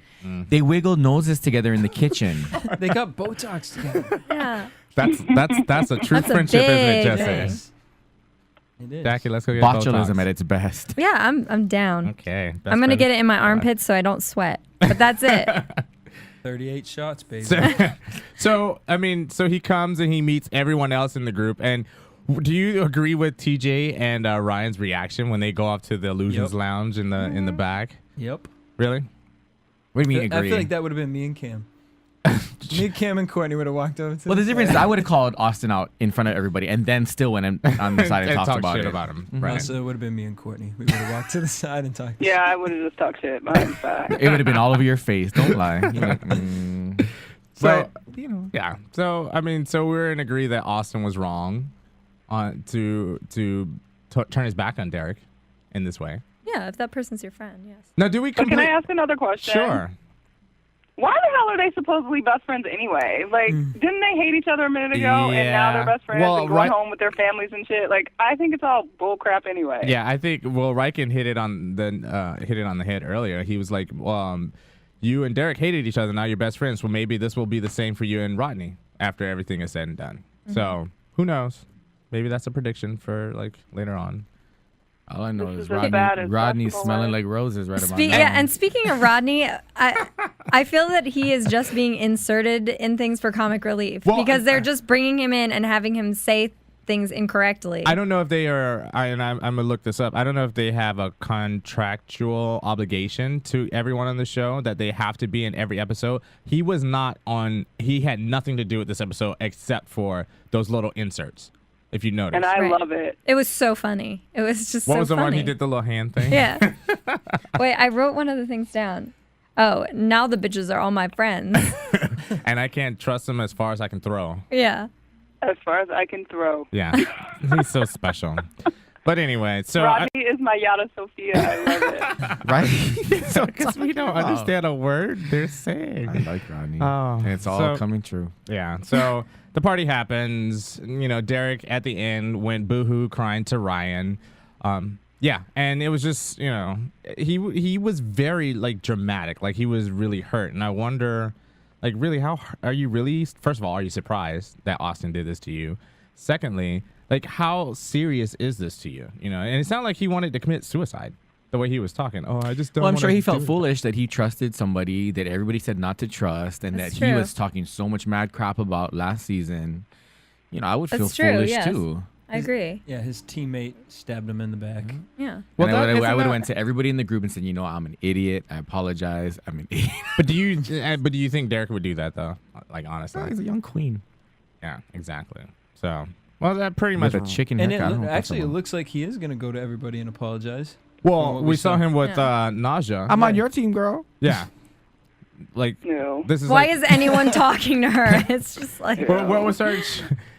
They wiggled noses together in the kitchen. They got Botox together. Yeah. That's a true That's a friendship, isn't it, big Jesse? Yes. It is. Jackie, let's go get Botulism Botox. at its best. Yeah, I'm down. Okay. I'm going to get it in my armpits so I don't sweat. But that's it. 38 shots, baby. So he comes and he meets everyone else in the group. And do you agree with TJ and Ryan's reaction when they go off to the Illusions Lounge in the back? Yep. Really? What do you mean I agree? feel like that would have been me and Cam. Me, Cam, and Courtney would have walked over to Well, the difference is I would have called Austin out in front of everybody and then still went on the side and talked talk about shit it. about him. No, Right. so it would have been me and Courtney. We would have walked to the side and talked. Yeah, I would have just talked shit behind his back. It would have been all over your face. Don't lie. You're like, So, yeah. So, so we're in agree that Austin was wrong on to turn his back on Derek in this way. Yeah, if that person's your friend, yes. Now, do we But can I ask another question? Sure. Why the hell are they supposedly best friends anyway? Like, didn't they hate each other a minute ago, and now they're best friends and going home with their families and shit? Like, I think it's all bullcrap anyway. Yeah, I think Reichen hit it on the head earlier. He was like, you and Derek hated each other. Now you're best friends. Well, maybe this will be the same for you and Rodney after everything is said and done. So who knows? Maybe that's a prediction for like later on. all I know This is is as bad as Rodney's basketball smelling life. like roses right about now. Yeah, and speaking of Rodney, I feel that he is just being inserted in things for comic relief because they're just bringing him in and having him say things incorrectly. I don't know if they are, I'm going to look this up. I don't know if they have a contractual obligation to everyone on the show that they have to be in every episode. He was not on, he had nothing to do with this episode except for those little inserts, if you notice. And I love it. It was so funny. It was just What so was the funny. one he did the little hand thing? Yeah. Wait, I wrote one of the things down. Oh, now the bitches are all my friends. And I can't trust them as far as I can throw. Yeah. As far as I can throw. Yeah. He's so special. But anyway, so Rodney is my Yada Sophia. I love it. Right? so because we don't understand a word they're saying. I like Rodney. Oh, and it's all coming true. Yeah. So the party happens. You know, Derek at the end went boohoo crying to Ryan. Yeah, and it was just, you know, he was very like dramatic, like he was really hurt, and I wonder, like, really, how are you really? First of all, are you surprised that Austin did this to you? Secondly, like, how serious is this to you? You know, and it sounded like he wanted to commit suicide. The way he was talking. Oh, I just don't. Well, I'm wanna sure he do felt it. foolish that he trusted somebody that everybody said not to trust, and That's that he true. was talking so much mad crap about last season. You know, I would feel That's true, foolish yes. too. I agree. Yeah, his teammate stabbed him in the back. Yeah. Well, And I would isn't have went to everybody in the group and said, you know, I'm an idiot. I apologize. I'm an idiot. But do you think Derek would do that though? Like, honestly. He's a young queen. Yeah, exactly. So, well, that pretty With much a chicken And haircut. I don't know if that's actually, it someone- looks like he is going to go to everybody and apologize. Well, what we we saw saw. him with Yeah. Nausea. I'm on your team, girl. Yeah. Like, No. this is Why like, is anyone talking to her? It's just like what was her?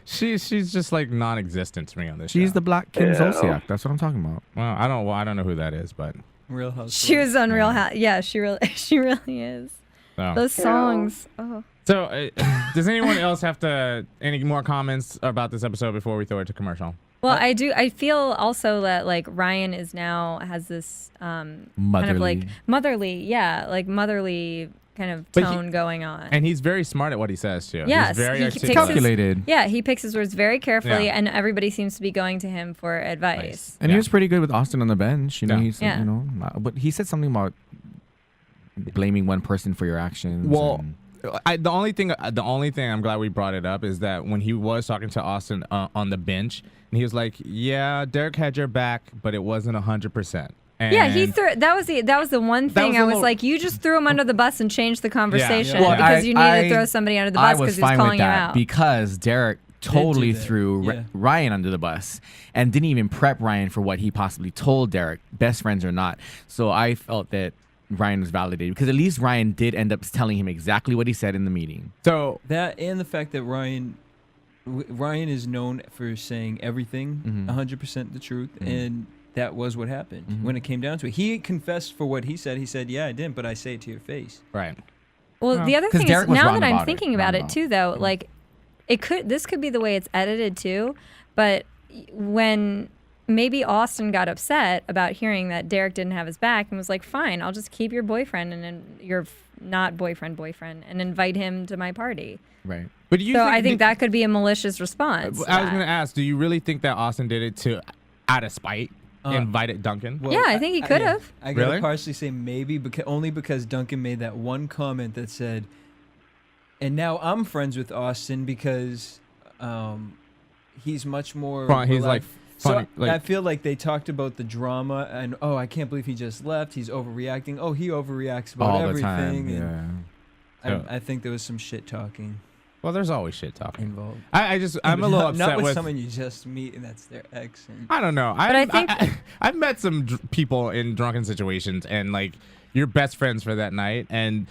She's just like non-existent to me on this She's show. the black Kim Ew. Zolciak. That's what I'm talking about. Well, I don't know who that is, but Real Housewives. she was on Real House. Yeah, she really is. no. Those songs. Oh. So, does anyone else have any more comments about this episode before we throw it to commercial? Well, I do. I feel also that like Ryan has this kind of like motherly kind of But tone going on. And he's very smart at what he says too. Yes, he's very he articulate. takes his- Calculated. Yeah, he picks his words very carefully, Yeah. and everybody seems to be going to him for advice. And he was pretty good with Austin on the bench. You know, Yeah. he said, Yeah. you know, but he said something about blaming one person for your actions. Well, and the only thing I'm glad we brought it up is that when he was talking to Austin on the bench, and he was like, "Yeah, Derek had your back, but it wasn't 100%." Yeah, he threw. That was the one thing I was like, you just threw him under the bus and changed the conversation because you needed to throw somebody under the bus because he was calling you out. Because Derek totally threw Ryan under the bus and didn't even prep Ryan for what he possibly told Derek, best friends or not. So I felt that Ryan was validated because at least Ryan did end up telling him exactly what he said in the meeting. So that and the fact that Ryan is known for saying everything 100% the truth, and that was what happened when it came down to it. He confessed for what he said. He said, "Yeah, I didn't, but I say it to your face." Right. Well, the other thing is, now that I'm thinking about it too, though, like this could be the way it's edited too, but when maybe Austin got upset about hearing that Derek didn't have his back and was like, "Fine, I'll just keep your boyfriend and your not boyfriend and invite him to my party." Right. But I think that could be a malicious response. I was going to ask, do you really think that Austin did it out of spite? Invited Duncan? Well, yeah, I think he could have. I gotta partially say maybe only because Duncan made that one comment that said, "And now I'm friends with Austin because he's much more." He's like funny. So I feel like they talked about the drama and I can't believe he just left. He's overreacting. Oh, he overreacts about all everything. The time. And I think there was some shit talking. Well, there's always shit talking involved. I'm a little upset not with someone you just meet and that's their ex. I don't know. I've met some people in drunken situations and like you're best friends for that night, and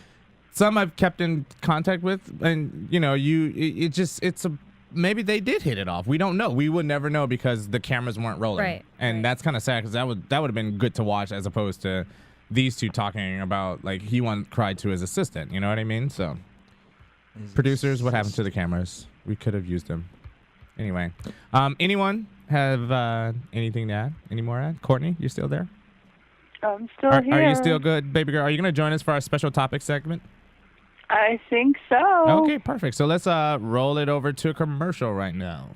some I've kept in contact with, and maybe they did hit it off. We don't know. We would never know because the cameras weren't rolling. Right. And that's kind of sad because that would have been good to watch as opposed to these two talking about like he cried to his assistant. You know what I mean? So. Producers, what happened to the cameras? We could have used them. Anyway, anyone have anything to add? Any more add? Courtney, you still there? I'm still here. Are you still good, baby girl? Are you going to join us for our special topic segment? I think so. Okay, perfect. So let's roll it over to a commercial right now.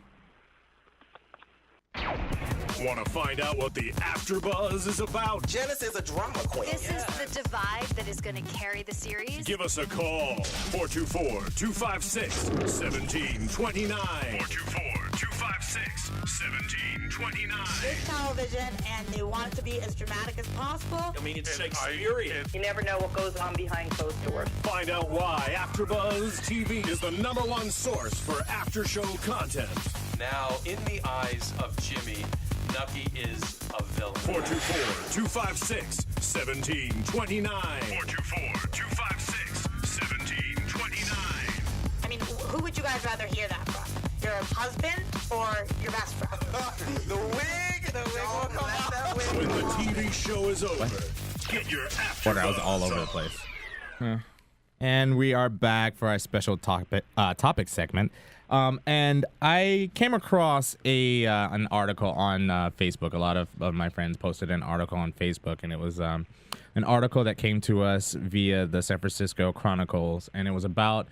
Want to find out what the AfterBuzz is about? Janice is a drama queen. This is the divide that is going to carry the series. Give us a call. 424-256-1729. 424-256-1729. It's television, and they want it to be as dramatic as possible. I mean, it's Shakespearean. You never know what goes on behind closed doors. Find out why AfterBuzz TV is the #1 source for after-show content. Now, in the eyes of Jimmy, Nucky is a villain. 424-256-1729. 424-256-1729. I mean, who would you guys rather hear that from? Your husband or your best friend? The wig will come out. When the TV show is over, get your AfterBuzz. I was all over the place. And we are back for our special topic segment. And I came across an article on Facebook. A lot of my friends posted an article on Facebook, and it was an article that came to us via the San Francisco Chronicles, and it was about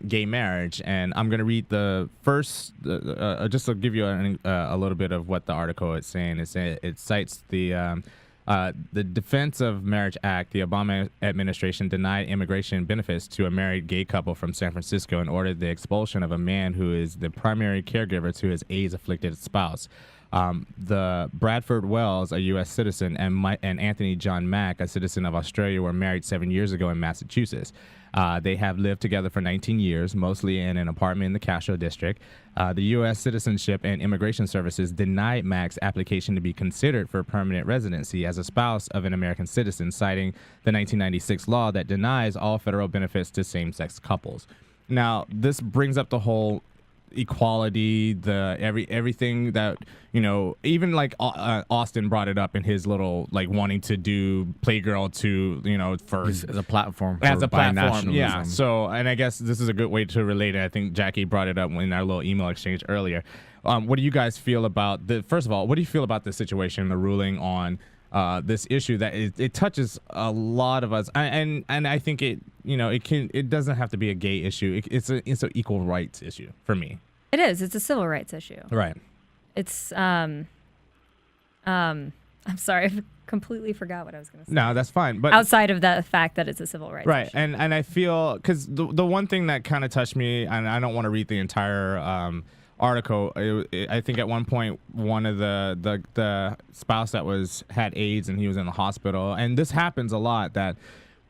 gay marriage. And I'm going to read the first, just to give you a little bit of what the article is saying. It cites the Defense of Marriage Act. The Obama administration denied immigration benefits to a married gay couple from San Francisco and ordered the expulsion of a man who is the primary caregiver to his AIDS-afflicted spouse. The Bradford Wells, a U.S. citizen, and Anthony John Mack, a citizen of Australia, were married 7 years ago in Massachusetts. They have lived together for 19 years, mostly in an apartment in the Castro district. The U.S. Citizenship and Immigration Services denied Mack's application to be considered for permanent residency as a spouse of an American citizen, citing the 1996 law that denies all federal benefits to same-sex couples. Now, this brings up the whole equality, everything that, even like Austin brought it up in his little like wanting to do Playgirl to for as a platform. Yeah. So, and I guess this is a good way to relate it. I think Jackie brought it up in our little email exchange earlier. What do you guys feel about first of all, what do you feel about the situation, the ruling on this issue that it touches a lot of us, and I think it doesn't have to be a gay issue. It's an equal rights issue for me. It is. It's a civil rights issue. Right. It's I'm sorry. completely forgot what I was going to say. No, that's fine. But outside of the fact that it's a civil rights right, issue. and I feel because the one thing that kind of touched me, and I don't want to read the entire article. I think at one point one of the spouse that had AIDS and he was in the hospital, and this happens a lot that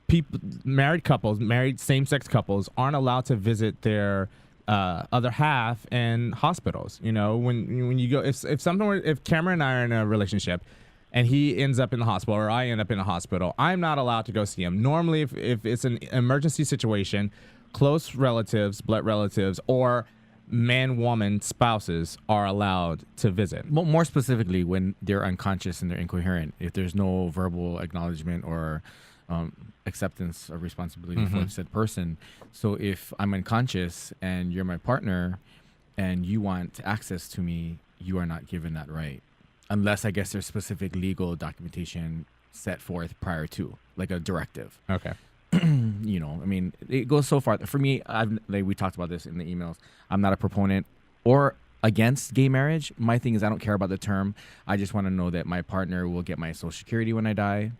people, married same-sex couples aren't allowed to visit their other half in hospitals. You know, when you go, if Cameron and I are in a relationship and he ends up in the hospital or I end up in a hospital, I'm not allowed to go see him. Normally, if it's an emergency situation, close relatives, blood relatives, or man-woman spouses are allowed to visit. More specifically, when they're unconscious and they're incoherent, if there's no verbal acknowledgement or acceptance of responsibility for said person. So if I'm unconscious and you're my partner and you want access to me, you are not given that right. Unless, I guess, there's specific legal documentation set forth prior to, like a directive. Okay. You know, I mean, it goes so far. For me, we talked about this in the emails. I'm not a proponent or against gay marriage. My thing is I don't care about the term. I just want to know that my partner will get my Social Security when I die.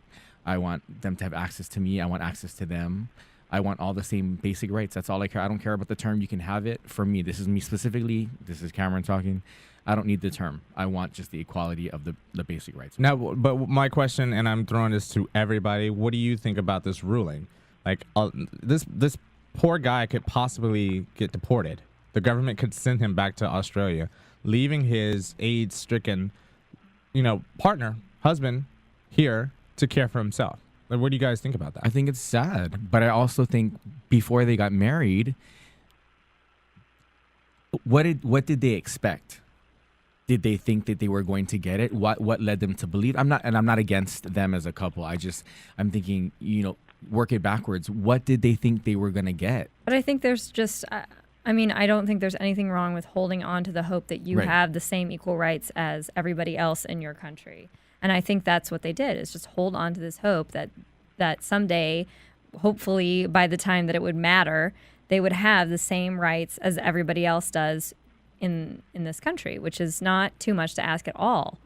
I want them to have access to me. I want access to them. I want all the same basic rights. That's all I care. I don't care about the term. You can have it. For me, this is me specifically. This is Cameron talking. I don't need the term. I want just the equality of the basic rights. Now, but my question, and I'm throwing this to everybody, what do you think about this ruling? Like, this poor guy could possibly get deported. The government could send him back to Australia, leaving his AIDS-stricken, partner, husband here to care for himself. Like, what do you guys think about that? I think it's sad, but I also think before they got married, what did they expect? Did they think that they were going to get it? What led them to believe? I'm not against them as a couple. I'm thinking, work it backwards. What did they think they were going to get? But I think there's just, I don't think there's anything wrong with holding on to the hope that you have the same equal rights as everybody else in your country. And I think that's what they did, is just hold on to this hope that someday, hopefully by the time that it would matter, they would have the same rights as everybody else does in this country, which is not too much to ask at all.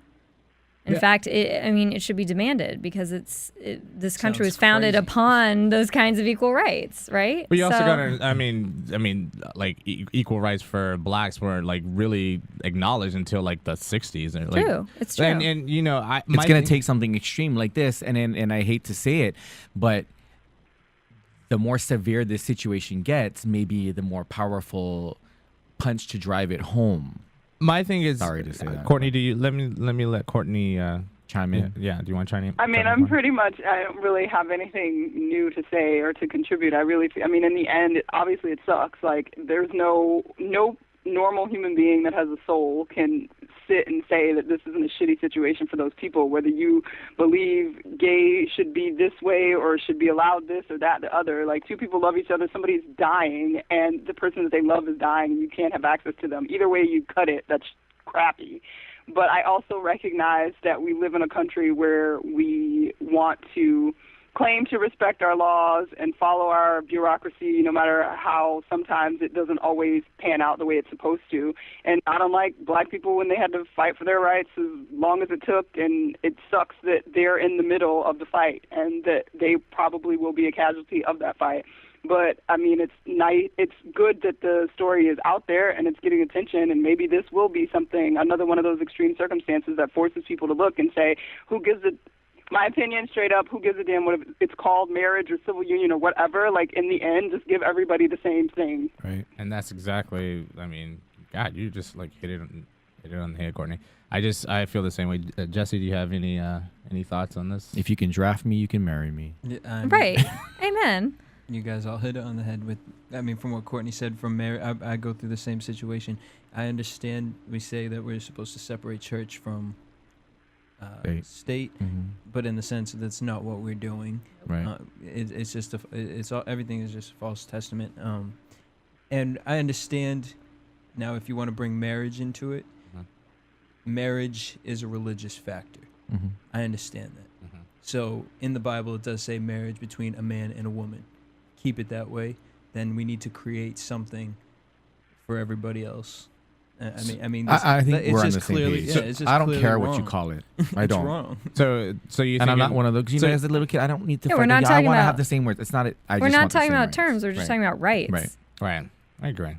In fact, it should be demanded because this country was founded upon those kinds of equal rights, right? But you also got like equal rights for blacks weren't like really acknowledged until like the 60s. True, it's true. And it's gonna take something extreme like this, and I hate to say it, but the more severe this situation gets, maybe the more powerful punch to drive it home. My thing is, sorry to say that, Courtney, do you let me let Courtney chime in? Yeah, do you want to chime in? I don't really have anything new to say or to contribute. In the end, obviously it sucks. Like, there's no normal human being that has a soul can sit and say that this isn't a shitty situation for those people, whether you believe gay should be this way or should be allowed this or that, the other. Like, two people love each other, somebody's dying, and the person that they love is dying, and you can't have access to them. Either way you cut it, that's crappy. But I also recognize that we live in a country where we want to claim to respect our laws and follow our bureaucracy, no matter how sometimes it doesn't always pan out the way it's supposed to. And not unlike black people when they had to fight for their rights as long as it took, and it sucks that they're in the middle of the fight and that they probably will be a casualty of that fight. But, it's good that the story is out there and it's getting attention, and maybe this will be another one of those extreme circumstances that forces people to look and say, my opinion, straight up, who gives a damn what it's called, marriage or civil union or whatever? Like, in the end, just give everybody the same thing. Right, and that's exactly. God, you just like hit it on the head, Courtney. I feel the same way. Jesse, do you have any thoughts on this? If you can draft me, you can marry me. Right. Amen. You guys all hit it on the head with. From what Courtney said, from marriage, I go through the same situation. I understand we say that we're supposed to separate church from state, but in the sense that that's not what we're doing. Right. It's just everything is just false testament. And I understand now if you want to bring marriage into it, marriage is a religious factor. I understand that. So in the Bible it does say marriage between a man and a woman. Keep it that way. Then we need to create something for everybody else. I think we're on the same clearly, page. yeah, it's just I don't clearly care wrong. what you call it. I It's don't. wrong. So you and I'm not one of those. You know, as a little kid, I don't need to. we're not I talking want to about- have the same words. It's not. We're not talking about terms. We're just talking about rights. Right. I agree.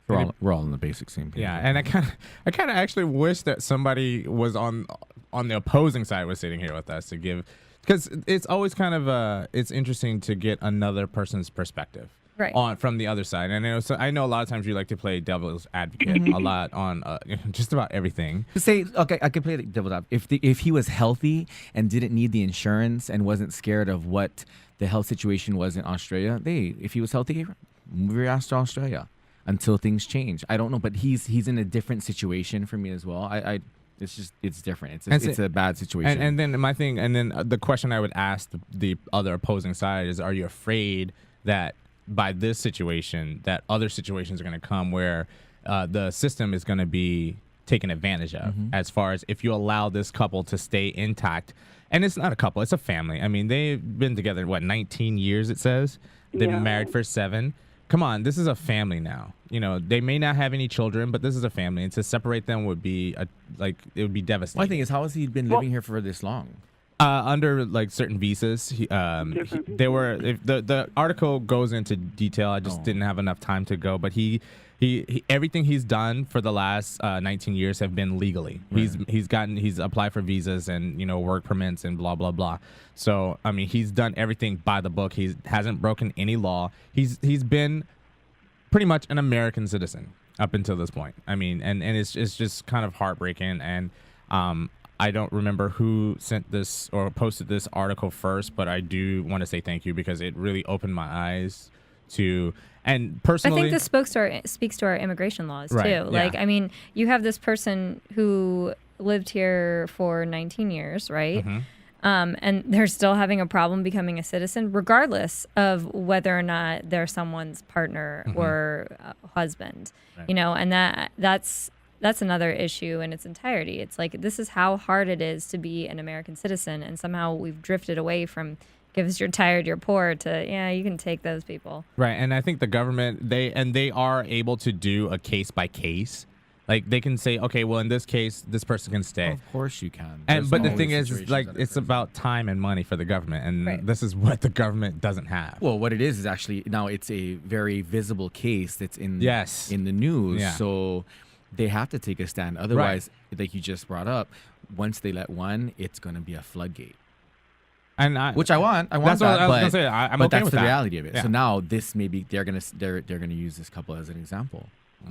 We're all on the basic same page. Yeah, and I kind of actually wish that somebody was on the opposing side was sitting here with us to give, because it's always kind of it's interesting to get another person's perspective. Right. From the other side. And I know a lot of times you like to play devil's advocate a lot on just about everything. To say, okay, I could play the devil's advocate. If he was healthy and didn't need the insurance and wasn't scared of what the health situation was in Australia, if he was healthy, move your ass to Australia until things change. I don't know, but he's in a different situation for me as well. It's different. It's a bad situation. And then the question I would ask the other opposing side is, are you afraid that by this situation that other situations are going to come where the system is going to be taken advantage of, as far as if you allow this couple to stay intact? And it's not a couple, it's a family. I mean, they've been together 19 years, it says. They've been married for 7. Come on, this is a family now. You know, they may not have any children, but this is a family, and to separate them would be it would be devastating. My thing is, how has he been living here for this long? Under certain visas, the article goes into detail. I just didn't have enough time to go, but he everything he's done for the last 19 years have been legally. Right. He's applied for visas and work permits and blah blah blah. So I mean, he's done everything by the book. He hasn't broken any law. He's been pretty much an American citizen up until this point. I mean, and it's just kind of heartbreaking. And I don't remember who sent this or posted this article first, but I do want to say thank you, because it really opened my eyes to, and personally, I think this speaks to our immigration laws too. Right, Like, I mean, you have this person who lived here for 19 years, right? And they're still having a problem becoming a citizen, regardless of whether or not they're someone's partner or husband. Right. And that's another issue in its entirety. It's like, this is how hard it is to be an American citizen, and somehow we've drifted away from give us you're tired, you're poor to, you can take those people. Right, and I think the government, they are able to do a case by case. Like, they can say, okay, well, in this case, this person can stay. Of course you can. But the thing is like, it's about time and money for the government, and this is what the government doesn't have. Well, what it is actually, now it's a very visible case that's in the news. Yeah. So they have to take a stand. Otherwise, like you just brought up, once they let one, it's going to be a floodgate. Which I want. I want that's that. What I was gonna say. I'm but okay that's with the that. reality of it. Yeah. So now this maybe they're gonna use this couple as an example.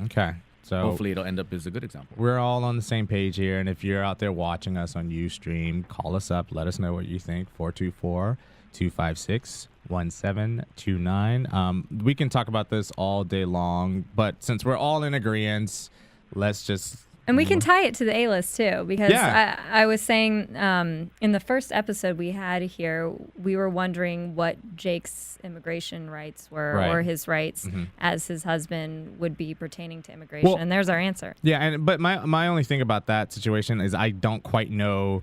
Okay. So hopefully it'll end up as a good example. We're all on the same page here, and if you're out there watching us on Ustream, call us up. Let us know what you think. 424-256-1729. We can talk about this all day long, but since we're all in agreement, let's just. And we can tie it to the A-list too, because I was saying in the first episode we had here, we were wondering what Jake's immigration rights were, or his rights as his husband would be pertaining to immigration. And there's our answer. Yeah, but my only thing about that situation is I don't quite know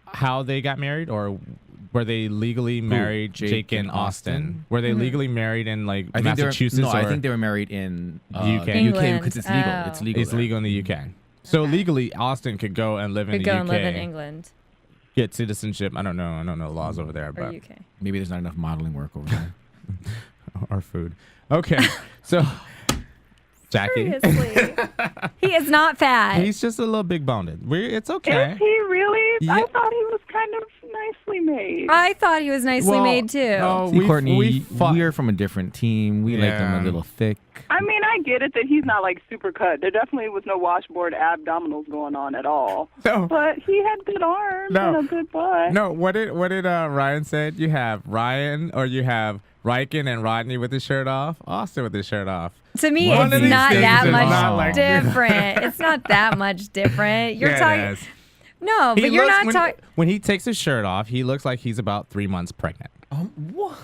how they got married, or were they legally married, Jake and Austin? Were they legally married in Massachusetts? I think they were married in UK. England. Because it's legal. Oh. It's legal in the UK. So legally, Austin could go and live in the UK. Could go and live in England. Get citizenship. I don't know the laws over there, but UK. Maybe there's not enough modeling work over there. or food. Okay, so Jackie. Seriously. He is not fat. He's just a little big boned. It's okay. Is he really? Yeah. I thought he was kind of nicely made. I thought he was nicely made too. No, See, Courtney, we're from a different team. We like them a little thick. I mean, I get it that he's not like super cut. There definitely was no washboard abdominals going on at all. No. But he had good arms and a good butt. No, what did Ryan said? You have Ryan, or you have Reichen and Rodney with his shirt off, Austin with his shirt off. To me, it's not that much different. It's not that much different. You're talking. No, but you're not talking. When he takes his shirt off, he looks like he's about 3 months pregnant. What?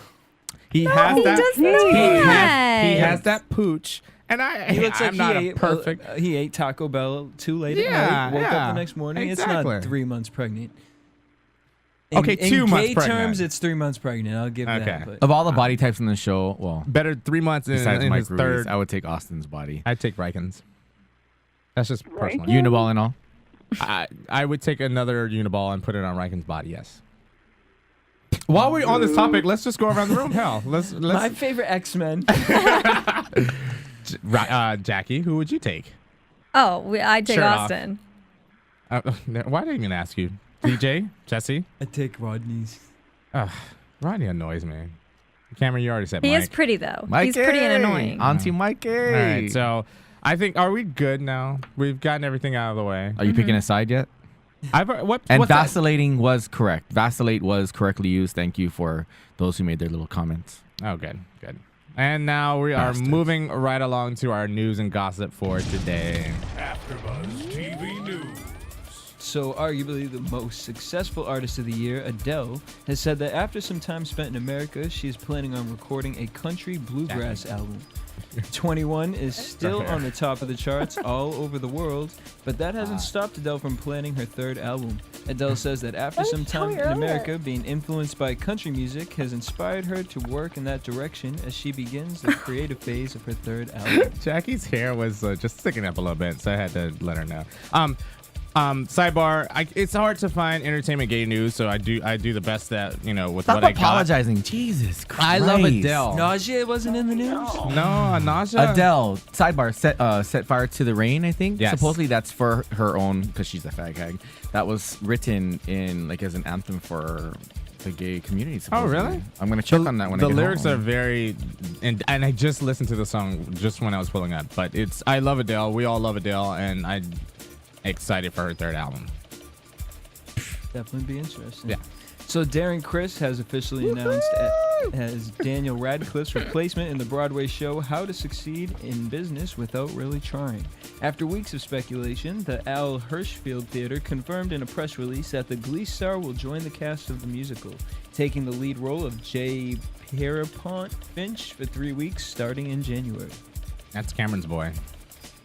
He does not. He has that pooch. And he looks like he ate Taco Bell too late at night, woke up the next morning. Exactly. It's not 3 months pregnant. In 2 months gay pregnant. terms, it's 3 months pregnant. I'll give that. But. Of all the body types in the show, well, better 3 months besides in Mike his Ruiz, third. I would take Austin's body. I'd take Reichen's. That's just personal. Reichen? Uniball and all. I would take another Uniball and put it on Reichen's body. Yes. While we're on this topic, let's just go around the room. Hell, let's. My favorite X-Men. Jackie, who would you take? Oh, I'd take Shirt off. Austin. Why did I even ask you? DJ, Jesse? I'd take Rodney's. Rodney annoys me. Cameron, you already said He Mike. is pretty, though. Mikey! He's pretty and annoying. Auntie Mikey. All right, so I think, are we good now? We've gotten everything out of the way. Are you picking a side yet? And what's vacillating was correct. Vacillate was correctly used. Thank you for those who made their little comments. Oh, good. And now we are moving right along to our news and gossip for today. AfterBuzz TV News. So, arguably the most successful artist of the year, Adele, has said that after some time spent in America, she is planning on recording a country bluegrass album. 21 is still on the top of the charts all over the world, but that hasn't stopped Adele from planning her third album. Adele says that after some time in America, being influenced by country music has inspired her to work in that direction as she begins the creative phase of her third album. Jackie's hair was just sticking up a little bit, so I had to let her know. Sidebar, it's hard to find entertainment gay news, so I do the best that, with Stop what I got. apologizing. Jesus Christ. I love Adele. Nausea wasn't in the news? No, nausea. Adele, sidebar, set fire to the rain, I think. Yes. Supposedly that's for her own, because she's a fag hag. That was written in, as an anthem for the gay community. Supposedly. Oh, really? I'm going to check on that when I the get lyrics home. are very, and I just listened to the song just when I was pulling up, but I love Adele. We all love Adele, and I'm excited for her third album. Definitely be interesting. Yeah. So Darren Criss has officially announced as Daniel Radcliffe's replacement in the Broadway show How to Succeed in Business Without Really Trying. After weeks of speculation, the Al Hirschfeld Theater confirmed in a press release that the Glee star will join the cast of the musical, taking the lead role of J. Pierpont Finch for 3 weeks starting in January. That's Cameron's boy.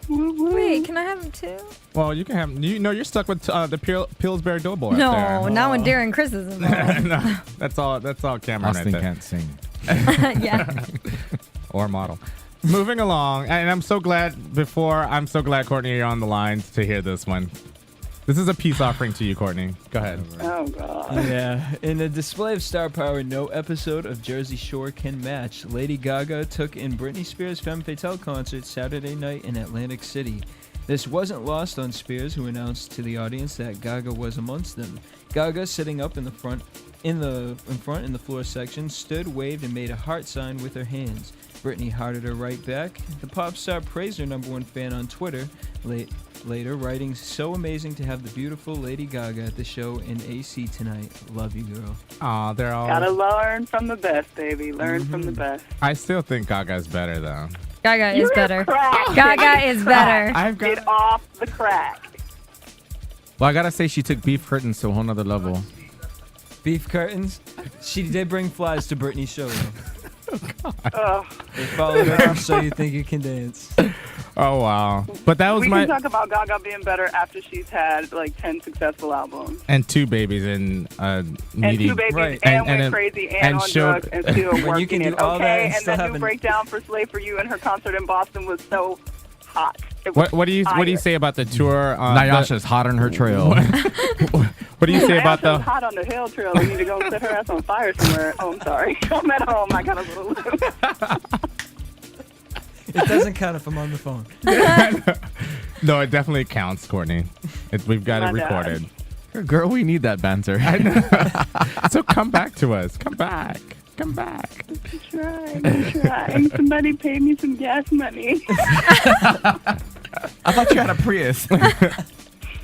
Wait, can I have him too? Well, you can have. You're stuck with the Pillsbury Doughboy. No, up there. not when Darren Criss is involved. No, that's all Cameron Austin right there. can't sing. Yeah. Or model. Moving along, and I'm so glad, Courtney, you're on the line to hear this one. This is a peace offering to you, Courtney. Go ahead. Oh, God. Yeah. In a display of star power no episode of Jersey Shore can match, Lady Gaga took in Britney Spears' Femme Fatale concert Saturday night in Atlantic City. This wasn't lost on Spears, who announced to the audience that Gaga was amongst them. Gaga, sitting up in the front in the floor section, stood, waved, and made a heart sign with her hands. Britney hearted her right back. The pop star praised her number one fan on Twitter later, writing, "So amazing to have the beautiful Lady Gaga at the show in AC tonight. Love you, girl." Aw, they're all. Gotta learn from the best, baby. Learn from the best. I still think Gaga's better, though. Gaga is better. Crack. Gaga is better. Get off the crack. Well, I got to say she took beef curtains to a whole nother level. Beef curtains? She did bring flies to Britney's show, though. They followed her up so you think you can dance. Oh, wow. But that was we can talk about Gaga being better after she's had 10 successful albums. And 2 babies and meaty. And 2 babies right. and went crazy and on drugs and still When you working can do it. all that Okay, and and still that have new an- breakdown for Slave for You and her concert in Boston was so hot. It was What do you say about the tour? Nyasha's hot on her trail. What do you say about the the? hot on the hill trail? We need to go set her ass on fire somewhere. Oh, I'm sorry. I'm at home. I got a little loose. It doesn't count if I'm on the phone. No, it definitely counts, Courtney. We've got it My bad. recorded. Girl, we need that banter. So come back to us. Come back. Come back. I'm trying. Somebody pay me some gas money. I thought you had a Prius.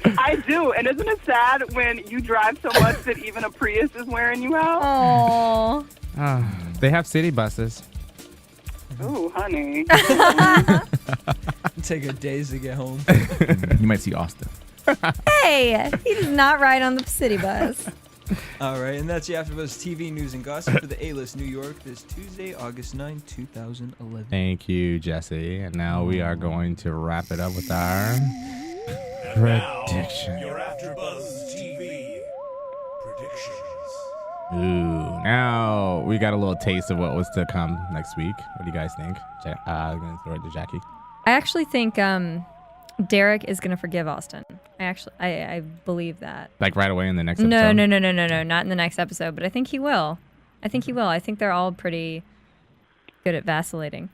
I do. And isn't it sad when you drive so much that even a Prius is wearing you out? Oh. They have city buses. Ooh, honey. Take her days to get home. You might see Austin. Hey, he does not ride on the city bus. All right, and that's the AfterBuzz TV news and gossip for the A-List New York this Tuesday, August 9, 2011. Thank you, Jesse. And now we are going to wrap it up with our prediction. Your AfterBuzz TV predictions. Ooh, now we got a little taste of what was to come next week. What do you guys think? I'm going to throw it to Jackie. I actually think Derek is going to forgive Austin. I believe that. Like right away in the next episode? No, not in the next episode, but I think he will. I think they're all pretty good at vacillating.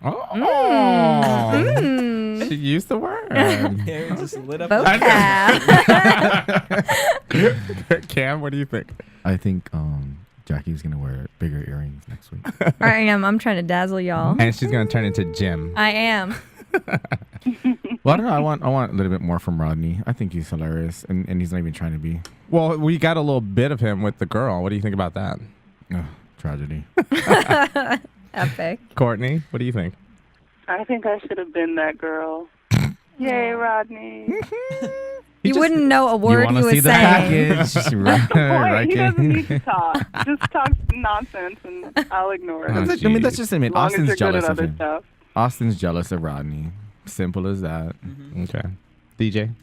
Oh. She used the word. Aaron just lit up. Cam, what do you think? I think Jackie's going to wear bigger earrings next week. I am. I'm trying to dazzle y'all. And she's going to turn into Jim. I am. Well, I don't know. I want a little bit more from Rodney. I think he's hilarious, and he's not even trying to be. Well, we got a little bit of him with the girl. What do you think about that? Tragedy. Epic. Courtney, what do you think? I think I should have been that girl. Yay, Rodney. You wouldn't know a word he was saying. Package. Right. He doesn't need to talk. Just talk nonsense, and I'll ignore it. Let's just admit, As long as Austin's you're good jealous at of other him. stuff. Austin's jealous of Rodney. Simple as that. Okay. DJ?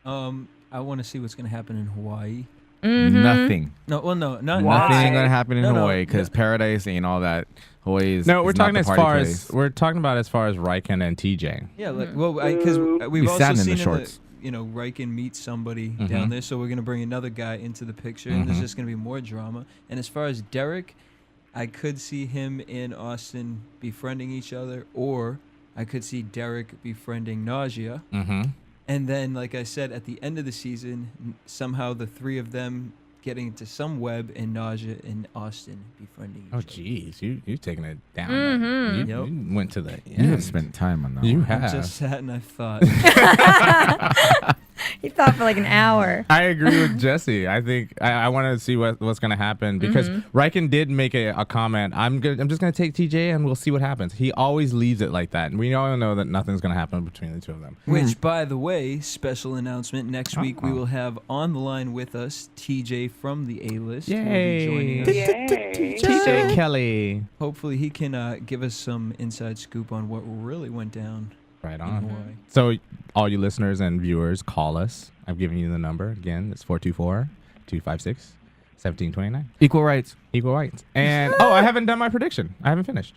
I want to see what's going to happen in Hawaii. Nothing. No, well, no, not nothing going to happen in Hawaii because paradise ain't all that. Hawaii is. No, we're talking as far as Reichen and TJ. Yeah, like because we've also seen Reichen meet somebody down there, so we're gonna bring another guy into the picture, and there's just gonna be more drama. And as far as Derek, I could see him and Austin befriending each other, or I could see Derek befriending Nausea. And then, like I said, at the end of the season, somehow the three of them getting into some web, and Nausea and Austin befriending each other. Oh, jeez. You've taken it down. You went to the end. You have spent time on that. You one. have. I just sat and I thought. He thought for like an hour. I agree with Jesse. I think I want to see what's going to happen because Reichen did make a comment. I'm just going to take TJ and we'll see what happens. He always leaves it like that. And we all know that nothing's going to happen between the two of them. Which, by the way, special announcement, next week we will have on the line with us TJ from the A-List. Yay. Yay. TJ Kelly. Hopefully he can give us some inside scoop on what really went down. Right on. So all you listeners and viewers, call us. I've given you the number. Again, it's 424-256-1729. Equal rights. Equal rights. And I haven't done my prediction. I haven't finished.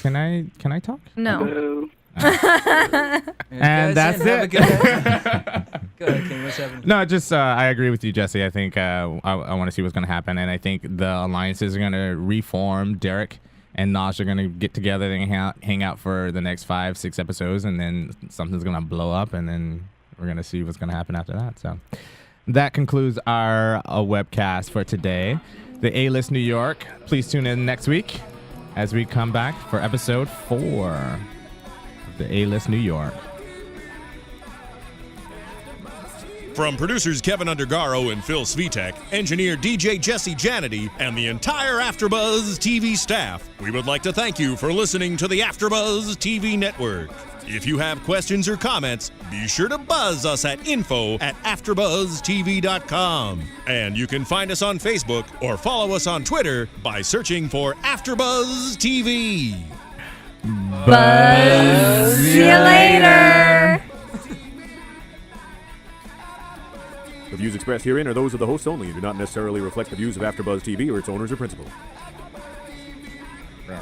Can I talk? No. And that's it. Go ahead, King. What's happening? No, just I agree with you, Jesse. I think I want to see what's going to happen. And I think the alliances are going to reform. Derek and Nosh are going to get together and hang out for the next 5-6 episodes, and then something's going to blow up, and then we're going to see what's going to happen after that. So that concludes our webcast for today. The A-List New York. Please tune in next week as we come back for episode 4 of the A-List New York. From producers Kevin Undergaro and Phil Svitek, engineer DJ Jesse Janedy, and the entire AfterBuzz TV staff, we would like to thank you for listening to the AfterBuzz TV network. If you have questions or comments, be sure to buzz us at info@AfterBuzzTV.com. And you can find us on Facebook or follow us on Twitter by searching for AfterBuzz TV. Buzz. See you later. The views expressed herein are those of the hosts only and do not necessarily reflect the views of AfterBuzz TV or its owners or principals. Right.